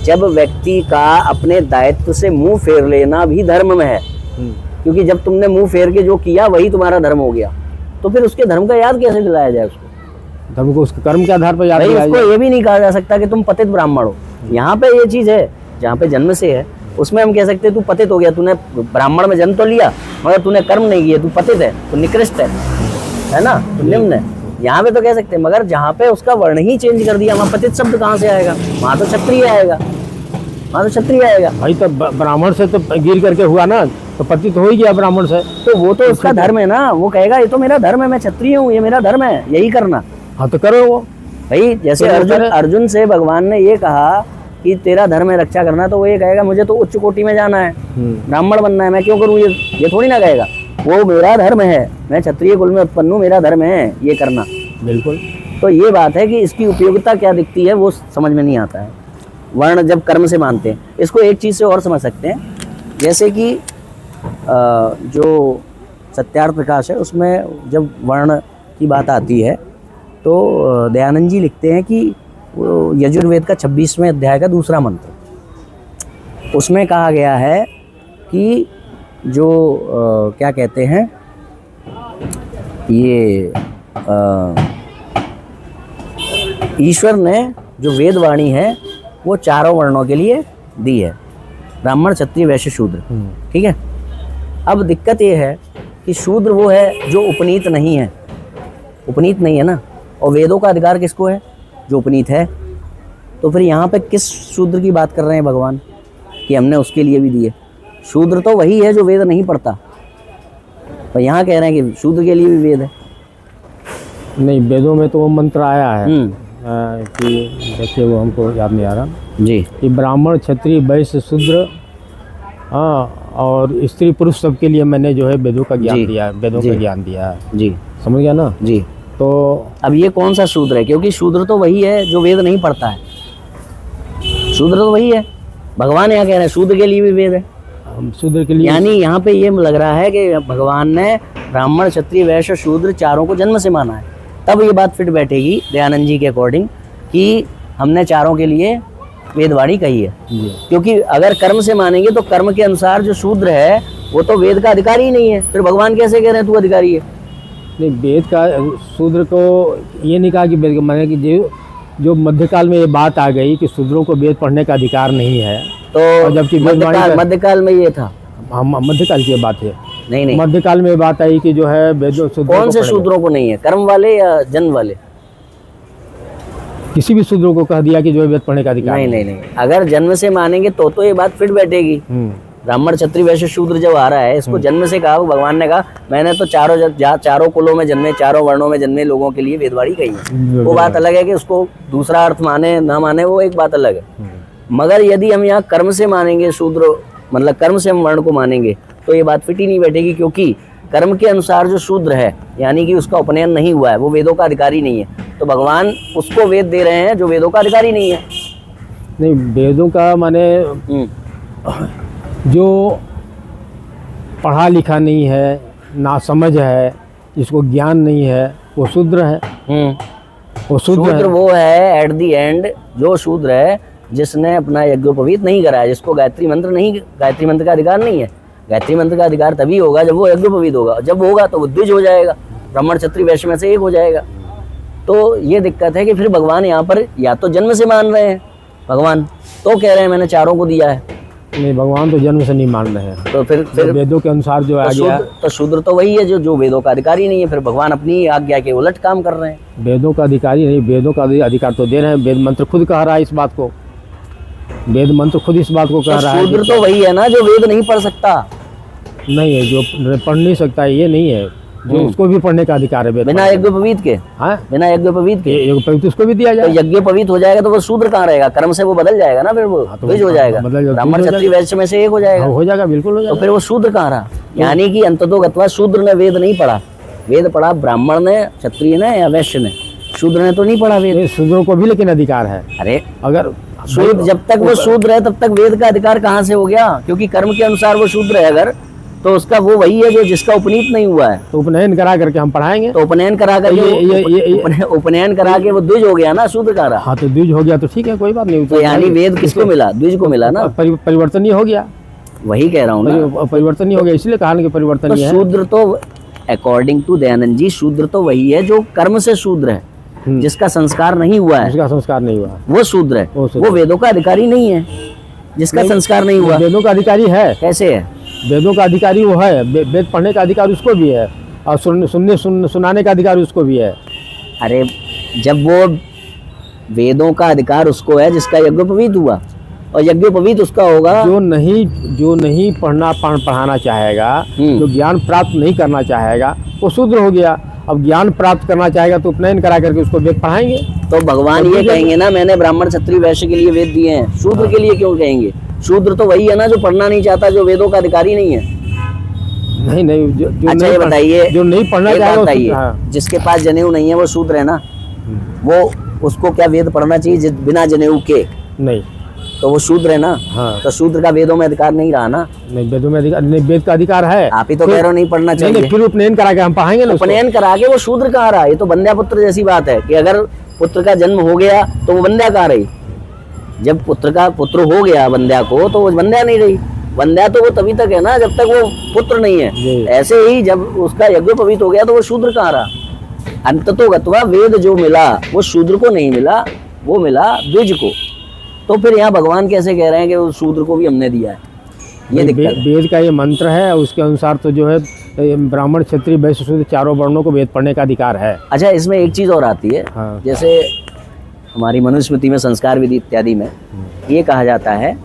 जब व्यक्ति का अपने दायित्व से मुंह फेर लेना भी धर्म में है, क्योंकि जब तुमने मुंह फेर के जो किया वही तुम्हारा धर्म हो गया, तो फिर उसके धर्म का याद कैसे दिलाया जाए उसको? धर्म को उसके कर्म के आधार पर याद भाई दिलाया उसको जाए। ये भी नहीं कहा जा सकता कि तुम पतित ब्राह्मण हो। यहाँ पे ये चीज है, जहाँ पे जन्म से है उसमें हम कह सकते हैं तू पतित हो गया, तूने ब्राह्मण में जन्म तो लिया मगर तूने कर्म नहीं किए, तू पतित है, तू निकृष्ट है ना, तू निम्न है, यहाँ पे तो कह सकते हैं। मगर जहाँ पे उसका वर्ण ही चेंज कर दिया, वहाँ पतित शब्द कहाँ से आएगा? वहाँ तो क्षत्रिय आएगा, वहाँ तो क्षत्रिय आएगा। भाई तो ब्राह्मण से तो गिर करके हुआ ना, तो पतित हो ही गया ब्राह्मण से। तो वो तो उसका धर्म है ना, वो कहेगा ये तो मेरा धर्म है, मैं क्षत्रिय हूँ, ये मेरा धर्म है, यही करना। हाँ तो करो वो। भाई जैसे तो अर्जुन करे। अर्जुन से भगवान ने ये कहा कि तेरा धर्म है रक्षा करना, तो वो ये कहेगा मुझे तो उच्च कोटि में जाना है, ब्राह्मण बनना है, मैं क्यों करूँ ये थोड़ी ना कहेगा। वो मेरा धर्म है, मैं क्षत्रिय कुल में उत्पन्न हूँ, मेरा धर्म है ये करना। बिल्कुल। तो ये बात है कि इसकी उपयोगिता क्या दिखती है वो समझ में नहीं आता है, वर्ण जब कर्म से मानते हैं। इसको एक चीज़ से और समझ सकते हैं, जैसे कि जो सत्यार्थ प्रकाश है उसमें जब वर्ण की बात आती है तो दयानंद जी लिखते हैं कि वो यजुर्वेद का 26वें अध्याय का दूसरा मंत्र, उसमें कहा गया है कि जो क्या कहते हैं ये ईश्वर ने जो वेदवाणी है वो चारों वर्णों के लिए दी है, ब्राह्मण क्षत्रिय वैश्य शूद्र। ठीक है। अब दिक्कत ये है कि शूद्र वो है जो उपनीत नहीं है, उपनीत नहीं है ना, और वेदों का अधिकार किसको है? जो उपनीत है। तो फिर यहाँ पे किस शूद्र की बात कर रहे हैं भगवान कि हमने उसके लिए भी दिए? शूद्र तो वही है जो वेद नहीं पढ़ता, और यहाँ कह रहे हैं कि शूद्र के लिए भी वेद है। नहीं, वेदों में तो वो मंत्र आया है कि देखिए वो हमको याद नहीं आ रहा जी, कि ब्राह्मण क्षत्रिय वैश्य शूद्र, हाँ, और स्त्री पुरुष सबके लिए मैंने जो है वेदों का ज्ञान दिया है, वेदों का ज्ञान दिया है जी, समझ गया ना जी। तो अब ये कौन सा शूद्र है? क्योंकि शूद्र तो वही है जो वेद नहीं पढ़ता है, शूद्र तो वही है। भगवान यहाँ कह रहे हैं शूद्र के लिए भी वेद है, हम शूद्र के लिए, यानी यहाँ पे ये लग रहा है कि भगवान ने ब्राह्मण क्षत्रिय वैश्य शूद्र चारों को जन्म से माना है। तब ये बात फिट बैठेगी दयानंद जी के अकॉर्डिंग कि हमने चारों के लिए वेदवाणी कही है। क्योंकि अगर कर्म से मानेंगे तो कर्म के अनुसार जो शूद्र है वो तो वेद का अधिकारी ही नहीं है, फिर भगवान कैसे कह रहे हैं तू अधिकारी है? नहीं, वेद का शूद्र को ये नहीं कहा कि वेद का माने कि जो मध्यकाल में ये बात आ गई कि शूद्रों को वेद पढ़ने का अधिकार नहीं है, तो जबकि मध्यकाल में ये था, हम मध्यकाल की बात है, नहीं मध्यकाल में बात आई कि जो है वेदों कौन से शूद्रों को नहीं है, कर्म वाले या जन्म वाले? किसी भी शूद्रों को कह दिया कि जो है वेद पढ़ने का अधिकार नहीं, अगर जन्म से मानेंगे तो ये बात फिट बैठेगी। ब्राह्मण क्षत्रिय वैश्य शूद्र जब आ रहा है, इसको जन्म से कहा, भगवान ने कहा मैंने तो चारों कुलों में जन्मे, चारों वर्णों में जन्मे लोगों के लिए वेदवाणी कही है। वो बात अलग है कि उसको दूसरा अर्थ माने ना माने, वो एक बात अलग है। मगर यदि हम यहाँ कर्म से मानेंगे शूद्र, मतलब कर्म से हम वर्ण को मानेंगे, तो ये बात फिट ही नहीं बैठेगी। क्योंकि कर्म के अनुसार जो शूद्र है, यानी कि उसका उपनयन नहीं हुआ है, वो वेदों का अधिकारी नहीं है, तो भगवान उसको वेद दे रहे हैं जो वेदों का अधिकारी नहीं है। नहीं, वेदों का माने जो पढ़ा लिखा नहीं है, ना समझ है, जिसको ज्ञान नहीं है, वो शूद्र है। वो शूद्र वो है एट दी एंड, जो शूद्र है जिसने अपना यज्ञोपवीत नहीं कराया, जिसको गायत्री मंत्र का अधिकार नहीं है। गायत्री मंत्र का अधिकार तभी होगा जब वो यज्ञोपवीत होगा, जब होगा तो वो द्विज हो जाएगा, ब्राह्मण क्षत्रिय वैश्य में से एक हो जाएगा। तो ये दिक्कत है कि फिर भगवान यहाँ पर या तो जन्म से मान रहे हैं, भगवान तो कह रहे हैं मैंने चारों को दिया है। नहीं, भगवान तो जन्म से नहीं मान रहे हैं, तो फिर वेदों के अनुसार जो आ गया, तो शूद्र तो वही है जो वेदों का अधिकारी नहीं है। फिर भगवान अपनी आज्ञा के उलट काम कर रहे हैं। वेदों का अधिकारी नहीं, वेदों का अधिकार तो दे रहे हैं। वेद मंत्र खुद कह रहा है इस बात को, वेद मंत्र खुद इस बात को कह रहा है। शूद्र तो वही है ना जो वेद नहीं पढ़ सकता। नहीं है, जो पढ़ नहीं सकता ये नहीं है, जो उसको भी पढ़ने का अधिकार है बिना यज्ञोपवीत के। हाँ, बिना यज्ञोपवीत के यज्ञोपवीत उसको भी दिया जाए। तो यज्ञोपवीत हो जाएगा तो वो शूद्र कहाँ रहेगा? कर्म से वो बदल जाएगा ना, फिर वो द्विज हो जाएगा, ब्राह्मण क्षत्रिय वैश्य में से एक हो जाएगा। हो जाएगा, बिल्कुल हो जाएगा। तो फिर वो शूद्र कहाँ रहा? यानी कि अंततोगत्वा शूद्र ने वेद नहीं पढ़ा। वेद पढ़ा ब्राह्मण ने, क्षत्रिय ने या वैश्य ने, शूद्र ने तो नहीं पढ़ा वेद। शूद्रों को भी लेकिन अधिकार है। अरे अगर शूद्र, जब तक वो शूद्र है तब तक वेद का अधिकार कहाँ से हो गया? क्योंकि कर्म के अनुसार वो शूद्र है अगर, तो उसका वो वही है जो जिसका उपनीत नहीं हुआ है। तो उपनयन करा करके हम पढ़ाएंगे। तो उपनयन करा करके उपनयन करा के वो द्विज हो गया ना, शूद्र करा। हाँ, तो द्विज हो गया तो ठीक है, कोई बात नहीं। तो यानी वेद किसको मिला? द्विज को मिला ना। परिवर्तन ही हो गया, वही कह रहा हूँ ना, परिवर्तन ही हो गया, इसलिए कहा कि परिवर्तन ही है। शूद्र तो अकॉर्डिंग टू दयानंद जी शूद्र तो वही है जो कर्म से शूद्र है, जिसका संस्कार नहीं हुआ है, जिसका संस्कार नहीं हुआ वो शूद्र है। वो वेदों का अधिकारी नहीं है जिसका संस्कार नहीं हुआ। वेदों का अधिकारी है। कैसे है? वेदों का अधिकारी वो है, वेद पढ़ने का अधिकार उसको भी है, और सुनाने का अधिकार उसको भी है। अरे जब वो वेदों का अधिकार उसको है जिसका यज्ञोपवीत हुआ, और यज्ञोपवीत उसका होगा जो नहीं पढ़ाना चाहेगा, जो ज्ञान प्राप्त नहीं करना चाहेगा, वो शूद्र हो गया। अब ज्ञान प्राप्त करना चाहेगा तो उपनयन करा करके उसको वेद पढ़ाएंगे। तो भगवान ये कहेंगे ना मैंने ब्राह्मण क्षत्रिय वैश्य के लिए वेद दिए हैं, शूद्र के लिए क्यों कहेंगे? शूद्र तो वही है ना जो पढ़ना नहीं चाहता, जो वेदों का अधिकारी नहीं है। नहीं, जो अच्छा ये बताइए, जो नहीं पढ़ना चाहेगा, जिसके पास जनेऊ नहीं है वो शूद्र है ना, वो उसको क्या वेद पढ़ना चाहिए बिना जनेऊ के? नहीं, तो वो शूद्र है ना। हाँ। तो शूद्र का वेदों में अधिकार नहीं रहा ना। नहीं, वेदों में अधिकार नहीं, वेद का अधिकार है। आप ही तो कह रहे हो नहीं पढ़ना नहीं, चाहिए। फिर उपनयन करा के हम पढ़ाएंगे ना उसको। उपनयन करा के वो शूद्र कहाँ रहा? ये तो बंध्या पुत्र जैसी बात है कि अगर पुत्र का जन्म हो गया तो वो बंध्या कहाँ रही? जब पुत्र हो गया बंध्या को, तो वो बंध्या नहीं रही। बंध्या तो वो तभी तक है ना जब तक वो पुत्र नहीं है। ऐसे ही जब उसका यज्ञोपवीत हो गया तो वो शूद्र कहाँ रहा? अंततोगत्वा वेद जो मिला वो शूद्र को नहीं मिला, वो मिला द्विज को। तो फिर यहाँ भगवान कैसे कह रहे हैं कि वो शूद्र को भी हमने दिया है? ये दिक्कत है। वेद का ये मंत्र है, उसके अनुसार तो जो है ब्राह्मण क्षत्रिय वैश्य शूद्र चारों वर्णों को वेद पढ़ने का अधिकार है। अच्छा, इसमें एक चीज और आती है। हाँ। जैसे हमारी मनुस्मृति में, संस्कार विधि इत्यादि में ये कहा जाता है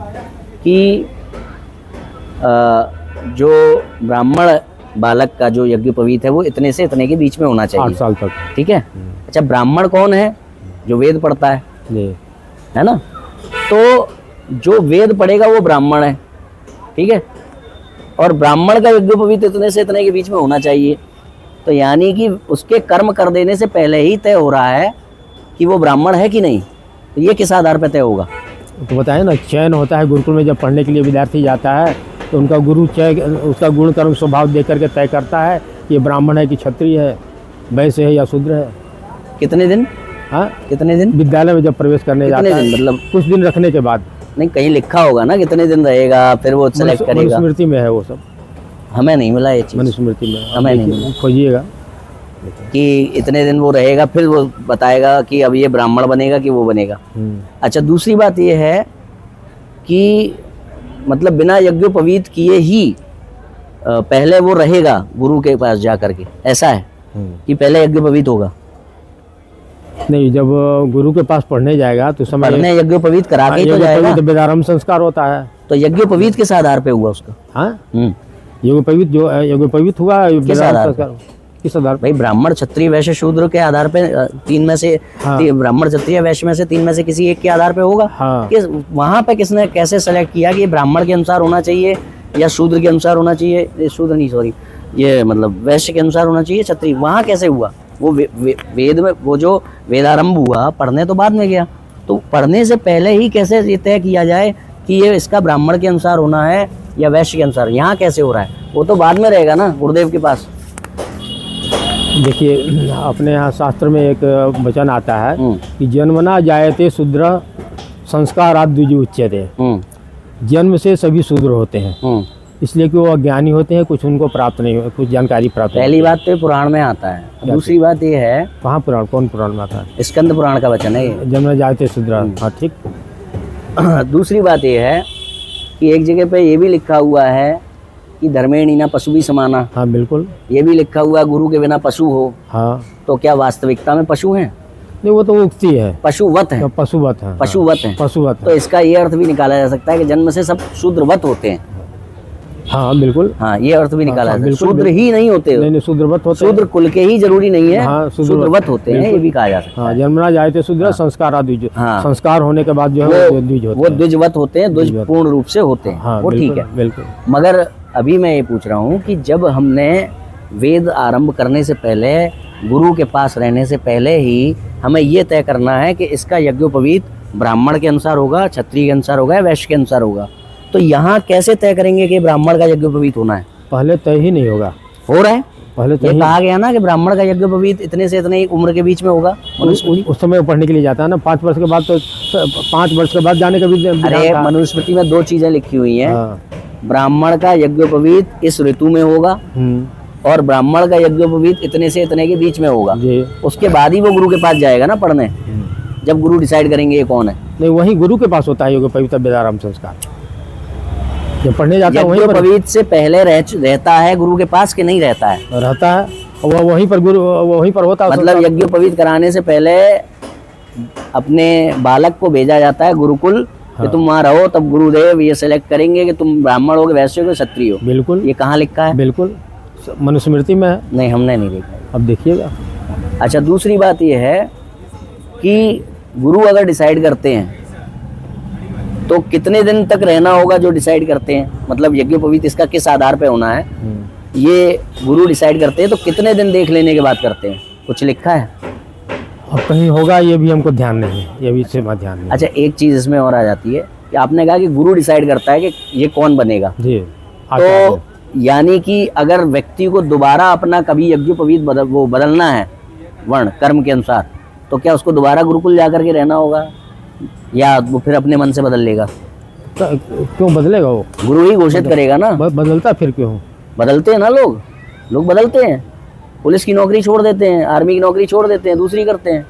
कि जो ब्राह्मण बालक का जो यज्ञोपवीत है वो इतने से इतने के बीच में होना 8 चाहिए। साल तक। ठीक है। अच्छा, ब्राह्मण कौन है? जो वेद पढ़ता है, जी। है ना। तो जो वेद पढ़ेगा वो ब्राह्मण है। ठीक है। और ब्राह्मण का यज्ञोपवीत इतने से इतने के बीच में होना चाहिए। तो यानी कि उसके कर्म कर देने से पहले ही तय हो रहा है कि वो ब्राह्मण है कि नहीं। तो ये किस आधार पर तय होगा? तो बताए ना, चयन होता है गुरुकुल में। जब पढ़ने के लिए विद्यार्थी जाता है तो उनका गुरु उसका गुण कर्म स्वभाव देख करके तय करता है कि ये ब्राह्मण है कि क्षत्रिय है, वैश्य है या शूद्र है। कितने दिन? हाँ, कितने दिन? विद्यालय में जब प्रवेश करने जाता है, मतलब कुछ दिन रखने के बाद। नहीं, कहीं लिखा होगा ना कितने दिन रहेगा, फिर वो सेलेक्ट करेगा। मनुस्मृति में है वो सब। हमें नहीं मिला ये चीज। मनुस्मृति में हमें नहीं मिला। खोजिएगा कि इतने दिन वो रहेगा, फिर वो बताएगा कि अब ये ब्राह्मण बनेगा कि वो बनेगा। अच्छा, दूसरी बात ये है कि मतलब बिना यज्ञोपवीत किए ही पहले वो रहेगा गुरु के पास जा करके, ऐसा है कि पहले यज्ञोपवीत होगा? नहीं, जब गुरु के पास पढ़ने जाएगा तो समय पढ़ने यज्ञोपवीत करा के ही तो जाएगा। वेदारंभ संस्कार होता है। तो यज्ञोपवीत किस आधार पे हुआ उसका? हाँ, यज्ञोपवीत हुआ किस आधार पे? किस आधार पे? भाई, ब्राह्मण क्षत्रिय वैश्य शूद्र के आधार पे तीन में से, ब्राह्मण क्षत्रिय वैश्य में से तीन में से किसी एक के आधार पे होगा। हाँ। वहां पे किसने कैसे सेलेक्ट किया कि ये ब्राह्मण के अनुसार होना चाहिए या शूद्र के अनुसार होना चाहिए? शूद्र नहीं, सॉरी, ये मतलब वैश्य के अनुसार होना चाहिए, क्षत्रिय। वहां कैसे हुआ? वो वेद में वो जो वेदारंभ हुआ, पढ़ने तो बाद में गया, तो पढ़ने से पहले ही कैसे ये तय किया जाए कि ये इसका ब्राह्मण के अनुसार होना है या वैश्य के अनुसार? यहाँ कैसे हो रहा है? वो तो बाद में रहेगा ना गुरुदेव के पास। देखिए, अपने यहाँ शास्त्र में एक वचन आता है कि जन्मना जायते शूद्र संस्कारात् द्विज उच्यते। जन्म से सभी शूद्र होते हैं, इसलिए कि वो अज्ञानी होते हैं, कुछ उनको प्राप्त नहीं, कुछ जानकारी प्राप्त। पहली बात तो पुराण में आता है। दूसरी बात ये है, कहाँ पुराण? कौन पुराण में आता है? स्कंद पुराण का वचन है ये। जन्मना जायते शूद्र। हाँ, ठीक। दूसरी बात ये है कि एक जगह पे ये भी लिखा हुआ है कि धर्मेणी ना पशु भी समाना। हाँ, बिल्कुल। ये भी लिखा हुआ गुरु के बिना पशु हो। हाँ। तो क्या वास्तविकता में पशु हैं? नहीं, वो तो उक्ति है, पशुवत है। पशुवत है। पशुवत है। पशुवत। तो इसका ये अर्थ भी निकाला जा सकता है कि जन्म से सब शूद्रवत होते हैं। हाँ, बिल्कुल। हाँ, ये अर्थ भी निकाला जा सकता है। बिल्कुल, शूद्र ही नहीं होते, नहीं, शूद्रवत होते, शूद्र कुल के ही जरूरी नहीं है। हाँ, शूद्रवत होते हैं, ये भी कहा जा सकता है। हाँ, जन्मना जायते शूद्र संस्कारात् द्विज। हाँ। संस्कार होने के बाद जो है वो द्विज होते वो हैं। द्विजवत होते हैं, द्विज पूर्ण रूप से होते हैं। हाँ, वो ठीक है, बिल्कुल। मगर अभी मैं ये पूछ रहा हूँ कि जब हमने वेद आरंभ करने से पहले, गुरु के पास रहने से पहले ही हमें ये तय करना है कि इसका यज्ञोपवीत ब्राह्मण के अनुसार होगा, क्षत्रिय के अनुसार होगा या वैश्य के अनुसार होगा, तो यहाँ कैसे तय करेंगे कि ब्राह्मण का यज्ञोपवीत होना है? पहले तय ही नहीं होगा। हो रहा है पहले ये कहा गया ना कि ब्राह्मण का यज्ञोपवीत इतने से इतने उम्र के बीच में होगा। उस समय पढ़ने के लिए जाता है ना, 5 वर्ष के बाद, तो 5 वर्ष के बाद जाने का भी। अरे, मनुस्मृति में 2 चीजें लिखी हुई हैं। ब्राह्मण का यज्ञोपवीत इस ऋतु में होगा और ब्राह्मण का यज्ञोपवीत इतने से इतने के बीच में होगा। उसके बाद ही वो गुरु के पास जाएगा ना पढ़ने, जब गुरु डिसाइड करेंगे ये कौन है। नहीं, वही गुरु के पास होता है यज्ञोपवीत वेदारंभ संस्कार। जब पढ़ने जाता है वहीं पर। यज्ञोपवीत से पहले रहता है गुरु के पास कि नहीं रहता है? रहता है, वो वहीं पर गुरु वहीं पर होता है। मतलब यज्ञोपवीत कराने से पहले अपने बालक को भेजा जाता है गुरुकुल कि तुम वहाँ रहो, तब गुरुदेव ये सेलेक्ट करेंगे कि तुम ब्राह्मण हो, वैश्य हो, क्षत्रिय हो। बिल्कुल। ये कहाँ लिखा है? बिल्कुल, मनुस्मृति में है। नहीं, हमने नहीं देखा। अब देखिएगा। अच्छा, दूसरी बात ये है कि गुरु अगर डिसाइड करते हैं तो कितने दिन तक रहना होगा जो डिसाइड करते हैं? मतलब यज्ञोपवीत इसका किस आधार पे होना है, ये गुरु डिसाइड करते हैं, तो कितने दिन देख लेने के बाद करते हैं? कुछ लिखा है? अब कहीं होगा, ये भी हमको ध्यान नहीं है, ये भी इससे ध्यान नहीं। अच्छा, एक चीज इसमें और आ जाती है कि आपने कहा कि गुरु डिसाइड करता है कि ये कौन बनेगा। जी तो यानी कि अगर व्यक्ति को दोबारा अपना कभी यज्ञोपवीत बदलना है वर्ण कर्म के अनुसार, तो क्या उसको दोबारा गुरुकुल जा करके रहना होगा या वो फिर अपने मन से बदल लेगा? क्यों बदलेगा वो? गुरु ही घोषित करेगा ना। बदलता फिर क्यों? बदलते हैं ना लोग बदलते हैं। पुलिस की नौकरी छोड़ देते हैं, आर्मी की नौकरी छोड़ देते हैं, दूसरी करते हैं,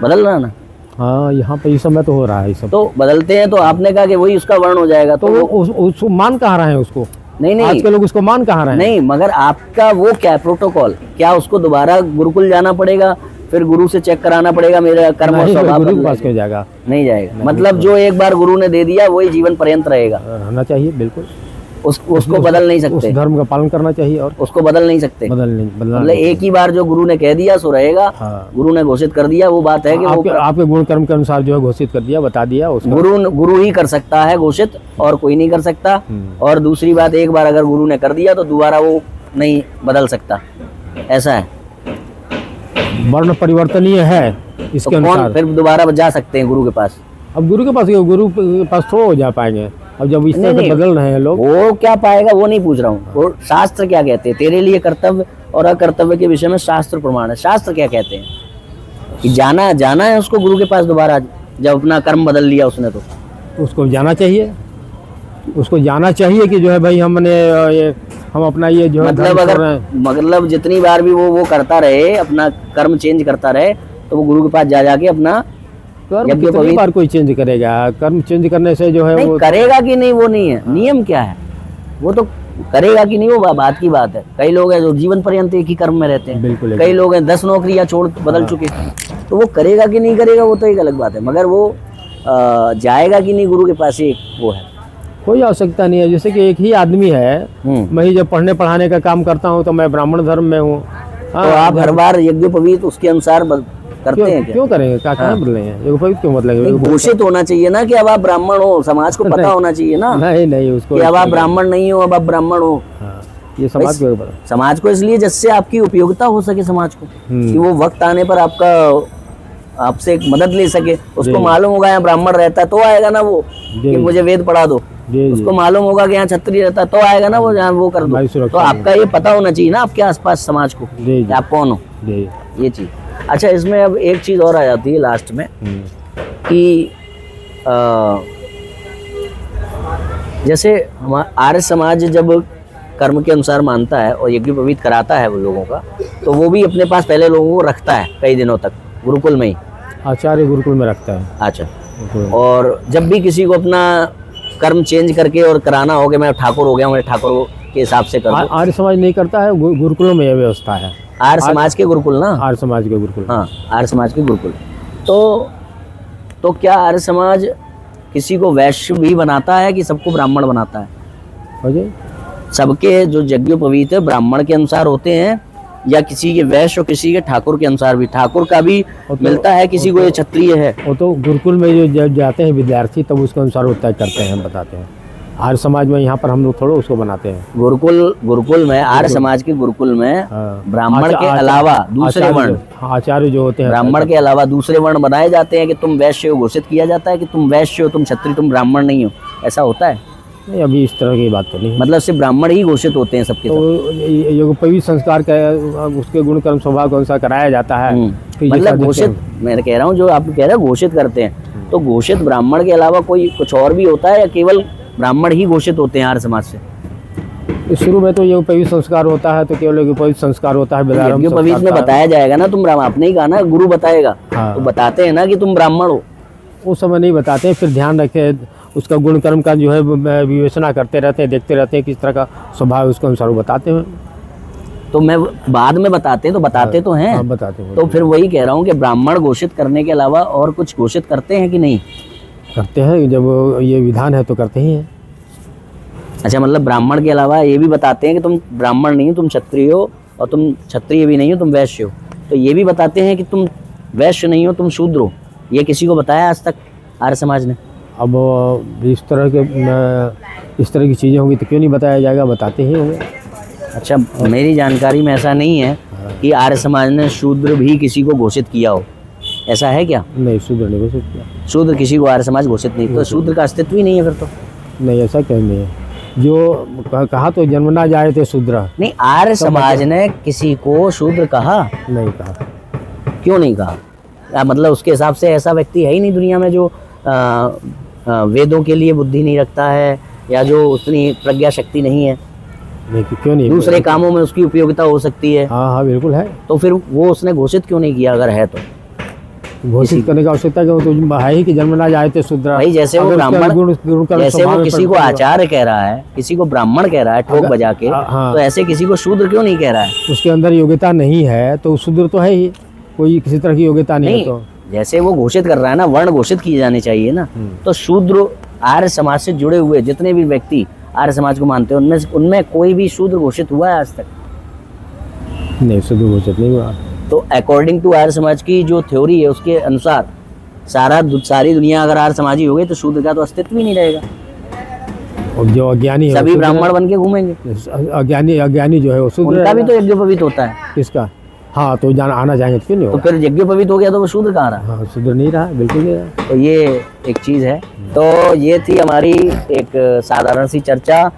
बदल रहा ना। हाँ, यहाँ पे इस समय तो हो रहा है ये सब। तो बदलते हैं, तो आपने कहा कि वही उसका वर्ण हो जाएगा, तो वो उसको मान कहाँ रहे हैं उसको? नहीं आज के लोग उसको मान कहाँ रहे हैं? नहीं, मगर आपका वो क्या प्रोटोकॉल, क्या उसको दोबारा गुरुकुल जाना पड़ेगा, फिर गुरु से चेक कराना पड़ेगा मेरा कर्म और स्वभाव? गुरु के पास क्यों जाएगा? नहीं जाएगा। मतलब जो एक बार गुरु ने दे दिया वही जीवन पर्यंत रहेगा, रहना चाहिए बिल्कुल। उसको बदल नहीं सकते, उस धर्म का पालन करना चाहिए और उसको बदल नहीं सकते। बदलना मतलब एक ही बार जो गुरु ने कह दिया सो रहेगा। हाँ। गुरु ने घोषित कर दिया, वो बात है कि आपके गुण कर्म के अनुसार जो है घोषित कर दिया, बता दिया उसका। गुरु ही कर सकता है घोषित, और कोई नहीं कर सकता। और दूसरी बात, एक बार अगर गुरु ने कर दिया तो दोबारा वो नहीं बदल सकता, ऐसा है। वर्ण परिवर्तनीय है इसके तो कौन अनुसार। फिर दोबारा जा सकते हैं गुरु के पास? अब गुरु के पास थोड़ा हो जा पाएंगे। अब जब इस तरह से बदल रहे हैं लोग, वो क्या पाएगा वो नहीं पूछ रहा हूँ। वो शास्त्र क्या कहते हैं तेरे लिए कर्तव्य और अकर्तव्य के विषय में? शास्त्र प्रमाण है। शास्त्र क्या कहते हैं कि जाना है उसको गुरु के पास दोबारा, जब अपना कर्म बदल लिया उसने, तो उसको जाना चाहिए। उसको जाना चाहिए कि जो है भाई हम अपना ये जो है मतलब जितनी बार भी वो करता रहे, अपना कर्म चेंज करता रहे, तो वो गुरु के पास जाके अपना कितनी बार कोई चेंज करेगा? कर्म चेंज करने से जो है वो करेगा कि नहीं वो नहीं है। नियम क्या है वो तो करेगा कि नहीं, वो बात की बात है। कई लोग हैं जो जीवन पर्यंत एक ही कर्म में रहते हैं, बिल्कुल। कई लोग हैं 10 नौकरियां छोड़ बदल चुके, तो वो करेगा कि नहीं करेगा वो तो एक अलग बात है। मगर वो जाएगा कि नहीं गुरु के पास, एक वो है। कोई आवश्यकता नहीं है। जैसे कि एक ही आदमी है, मैं ही जब पढ़ने पढ़ाने का काम करता हूँ तो मैं ब्राह्मण धर्म में हूँ। तो आप हर बार यज्ञोपवीत उसके अनुसार करते हैं क्या? क्यों करेंगे? कहाँ बदलेंगे? यज्ञोपवीत क्यों बदलेंगे? घोषित होना चाहिए ना कि अब आप ब्राह्मण हो, समाज को पता होना चाहिए ना। नहीं उसको कि अब आप ब्राह्मण नहीं हो, अब आप ब्राह्मण हो। ये समाज को इसलिए जिससे आपकी उपयोगिता हो सके समाज को, कि वो वक्त आने पर आपसे एक मदद ले सके। उसको मालूम होगा यहाँ ब्राह्मण रहता तो आएगा ना वो कि मुझे वेद पढ़ा दो। उसको मालूम होगा कि यहाँ क्षत्रिय रहता तो आएगा ना वो जहाँ वो कर दो। तो आपका ये पता होना चाहिए ना आपके आसपास समाज को कि आप कौन हो, ये चीज। अच्छा, इसमें अब एक चीज और आ जाती है लास्ट में कि जैसे आर्य समाज जब कर्म के अनुसार मानता है और यज्ञोपवीत कराता है वो लोगों का, तो वो भी अपने पास पहले लोगों को रखता है कई दिनों तक गुरुकुल में ही। आचार्य गुरुकुल में रखता है। अच्छा, और जब भी किसी को अपना कर्म चेंज करके और कराना हो कि मैं ठाकुर हो गया हूँ, मैं ठाकुर के हिसाब से कर दूं। आर्य समाज नहीं करता है, गुरुकुलों में यह व्यवस्था है। आर्य समाज के गुरुकुल ना? आर्य समाज के गुरुकुल, हाँ, आर्य समाज के गुरुकुल। तो क्या आर्य समाज किसी को वैश्य भी बनाता है कि सबको ब्राह्मण बनाता है? सबके जो यज्ञोपवीत है ब्राह्मण के अनुसार होते हैं, या किसी के वैश्य और किसी के ठाकुर के अनुसार भी? ठाकुर का भी मिलता है, किसी को ये क्षत्रिय है। वो तो गुरुकुल में जो जाते हैं विद्यार्थी, तब उसके अनुसार वो तय करते हैं, बताते हैं। आर्य समाज में यहाँ पर हम लोग थोड़ा उसको बनाते हैं। गुरुकुल में, आर्य समाज के गुरुकुल में ब्राह्मण के अलावा दूसरे वर्ण, आचार्य जो होते हैं, ब्राह्मण के अलावा दूसरे वर्ण बनाए जाते हैं कि तुम वैश्य हो। घोषित किया जाता है कि तुम वैश्य हो, तुम क्षत्रिय, तुम ब्राह्मण नहीं हो। ऐसा होता है? नहीं, अभी इस तरह की बात तो नहीं। मतलब सिर्फ ब्राह्मण ही घोषित होते हैं सबके? तो यज्ञोपवीत संस्कार का उसके गुण कर्म स्वभाव के अनुसार कराया जाता है। मतलब घोषित, मैं कह रहा हूँ जो आप कह रहे हैं घोषित करते हैं, तो घोषित ब्राह्मण के अलावा कोई कुछ और भी होता है या केवल ब्राह्मण ही घोषित होते हैं आर्य समाज से? शुरू में तो यज्ञोपवीत संस्कार होता है, तो केवल यज्ञोपवीत संस्कार होता है। यज्ञोपवीत में बताया जाएगा ना, तुम आपने ही कहा ना गुरु बताएगा। हाँ। तो बताते हैं ना कि तुम ब्राह्मण हो। उस समय नहीं बताते हैं, फिर ध्यान रखे उसका गुण कर्म का जो है विवेचना करते रहते हैं, देखते रहते हैं किस तरह का स्वभाव उसके अनुसार बताते हैं। तो मैं बाद में बताते हैं तो बताते तो हैं। बताते हैं। तो फिर वही कह रहा हूँ कि ब्राह्मण घोषित करने के अलावा और कुछ घोषित करते हैं कि नहीं? करते हैं, जब ये विधान है तो करते ही हैं। अच्छा, मतलब ब्राह्मण के अलावा ये भी बताते हैं कि तुम ब्राह्मण नहीं हो, तुम क्षत्रिय हो, और तुम क्षत्रिय भी नहीं हो, तुम वैश्य हो। तो ये भी बताते हैं कि तुम वैश्य नहीं हो, तुम शूद्र हो। ये किसी को बताया आज तक आर्य समाज ने? अब इस तरह की चीज़ें होंगी तो क्यों नहीं बताया जाएगा, बताते ही होंगे। अच्छा, मेरी जानकारी में ऐसा नहीं है कि आर्य समाज ने शूद्र भी किसी को घोषित किया हो। ऐसा है क्या? नहीं, शूद्र नहीं घोषित किया। शूद्र किसी को आर्य समाज घोषित नहीं, तो शूद्र का अस्तित्व ही नहीं है फिर तो। नहीं, ऐसा कहीं नहीं है। जो कहा तो जन्मना जाए थे शूद्र, नहीं, आर्य समाज ने किसी को शूद्र कहा नहीं कहा। क्यों नहीं कहा? मतलब उसके हिसाब से ऐसा व्यक्ति है ही नहीं दुनिया में जो वेदों के लिए बुद्धि नहीं रखता है, या जो उतनी प्रज्ञा शक्ति नहीं है, नहीं, क्यों नहीं? दूसरे कामों में उसकी उपयोगिता हो सकती है। हाँ हाँ, बिल्कुल है। तो फिर वो उसने घोषित क्यों नहीं किया अगर है तो? घोषित करने की आवश्यकता क्यों? तो है ही कि जन्मना जाए थे शूद्र। भाई जैसे वो अगर उसके ब्राह्मण, गुण कर्म जैसे स्वभाव वो में किसी को परिवर्तन आचार्य कह रहा है, किसी को ब्राह्मण कह रहा है ठोक अगर- बजा के, हाँ। तो ऐसे किसी को शूद्र क्यों नहीं कह रहा है? उसके अंदर योग्यता नहीं है तो शूद्र तो है ही, कोई किसी तरह की योग्यता नहीं है नहीं, तो। जैसे वो घोषित कर रहा है ना, वर्ण घोषित किए जाने चाहिए ना। तो शूद्र आर्य समाज से जुड़े हुए जितने भी व्यक्ति आर्य समाज को मानते हैं, उनमें कोई भी शूद्र घोषित हुआ है आज तक? नहीं, शूद्र घोषित नहीं हुआ। तो अकॉर्डिंग टू आर्य समाज की जो थ्योरी है उसके अनुसार सारी दुनिया अगर आर्य समाजी हो गई तो शूद्र का तो अस्तित्व ही नहीं रहेगा। और जो अज्ञानी है, सभी वो ब्राह्मण शूद्र बन के घूमेंगे। है। अज्ञानी जो है वो शूद्र उनका भी है। तो यज्ञोपवीत होता है, किसका? हाँ, तो जाना आना चाहेंगे तो क्यों नहीं तो होगा? फिर यज्ञोपवीत हो गया तो वो शूद्र कहाँ रहा? हाँ, शूद्र नहीं रहा, बिल्कुल नहीं रहा। तो ये एक चीज़ है। तो ये थी हमारी एक साधारण सी चर्चा,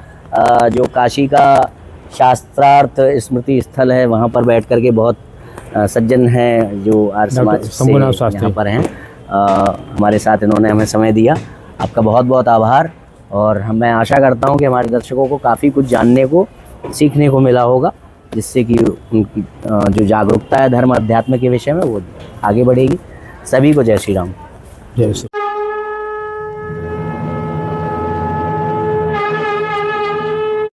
जो काशी का शास्त्रार्थ स्मृति स्थल है, वहाँ पर बैठ करके बहुत सज्जन हैं जो आर्य समाज से शंभुनाथ शास्त्री यहाँ पर हैं। हमारे साथ इन्होंने हमें समय दिया, आपका बहुत बहुत आभार। और मैं आशा करता हूँ कि हमारे दर्शकों को काफ़ी कुछ जानने को, सीखने को मिला होगा, जिससे कि उनकी जो जागरूकता है धर्म अध्यात्म के विषय में वो आगे बढ़ेगी। सभी को जय श्री राम। जय श्री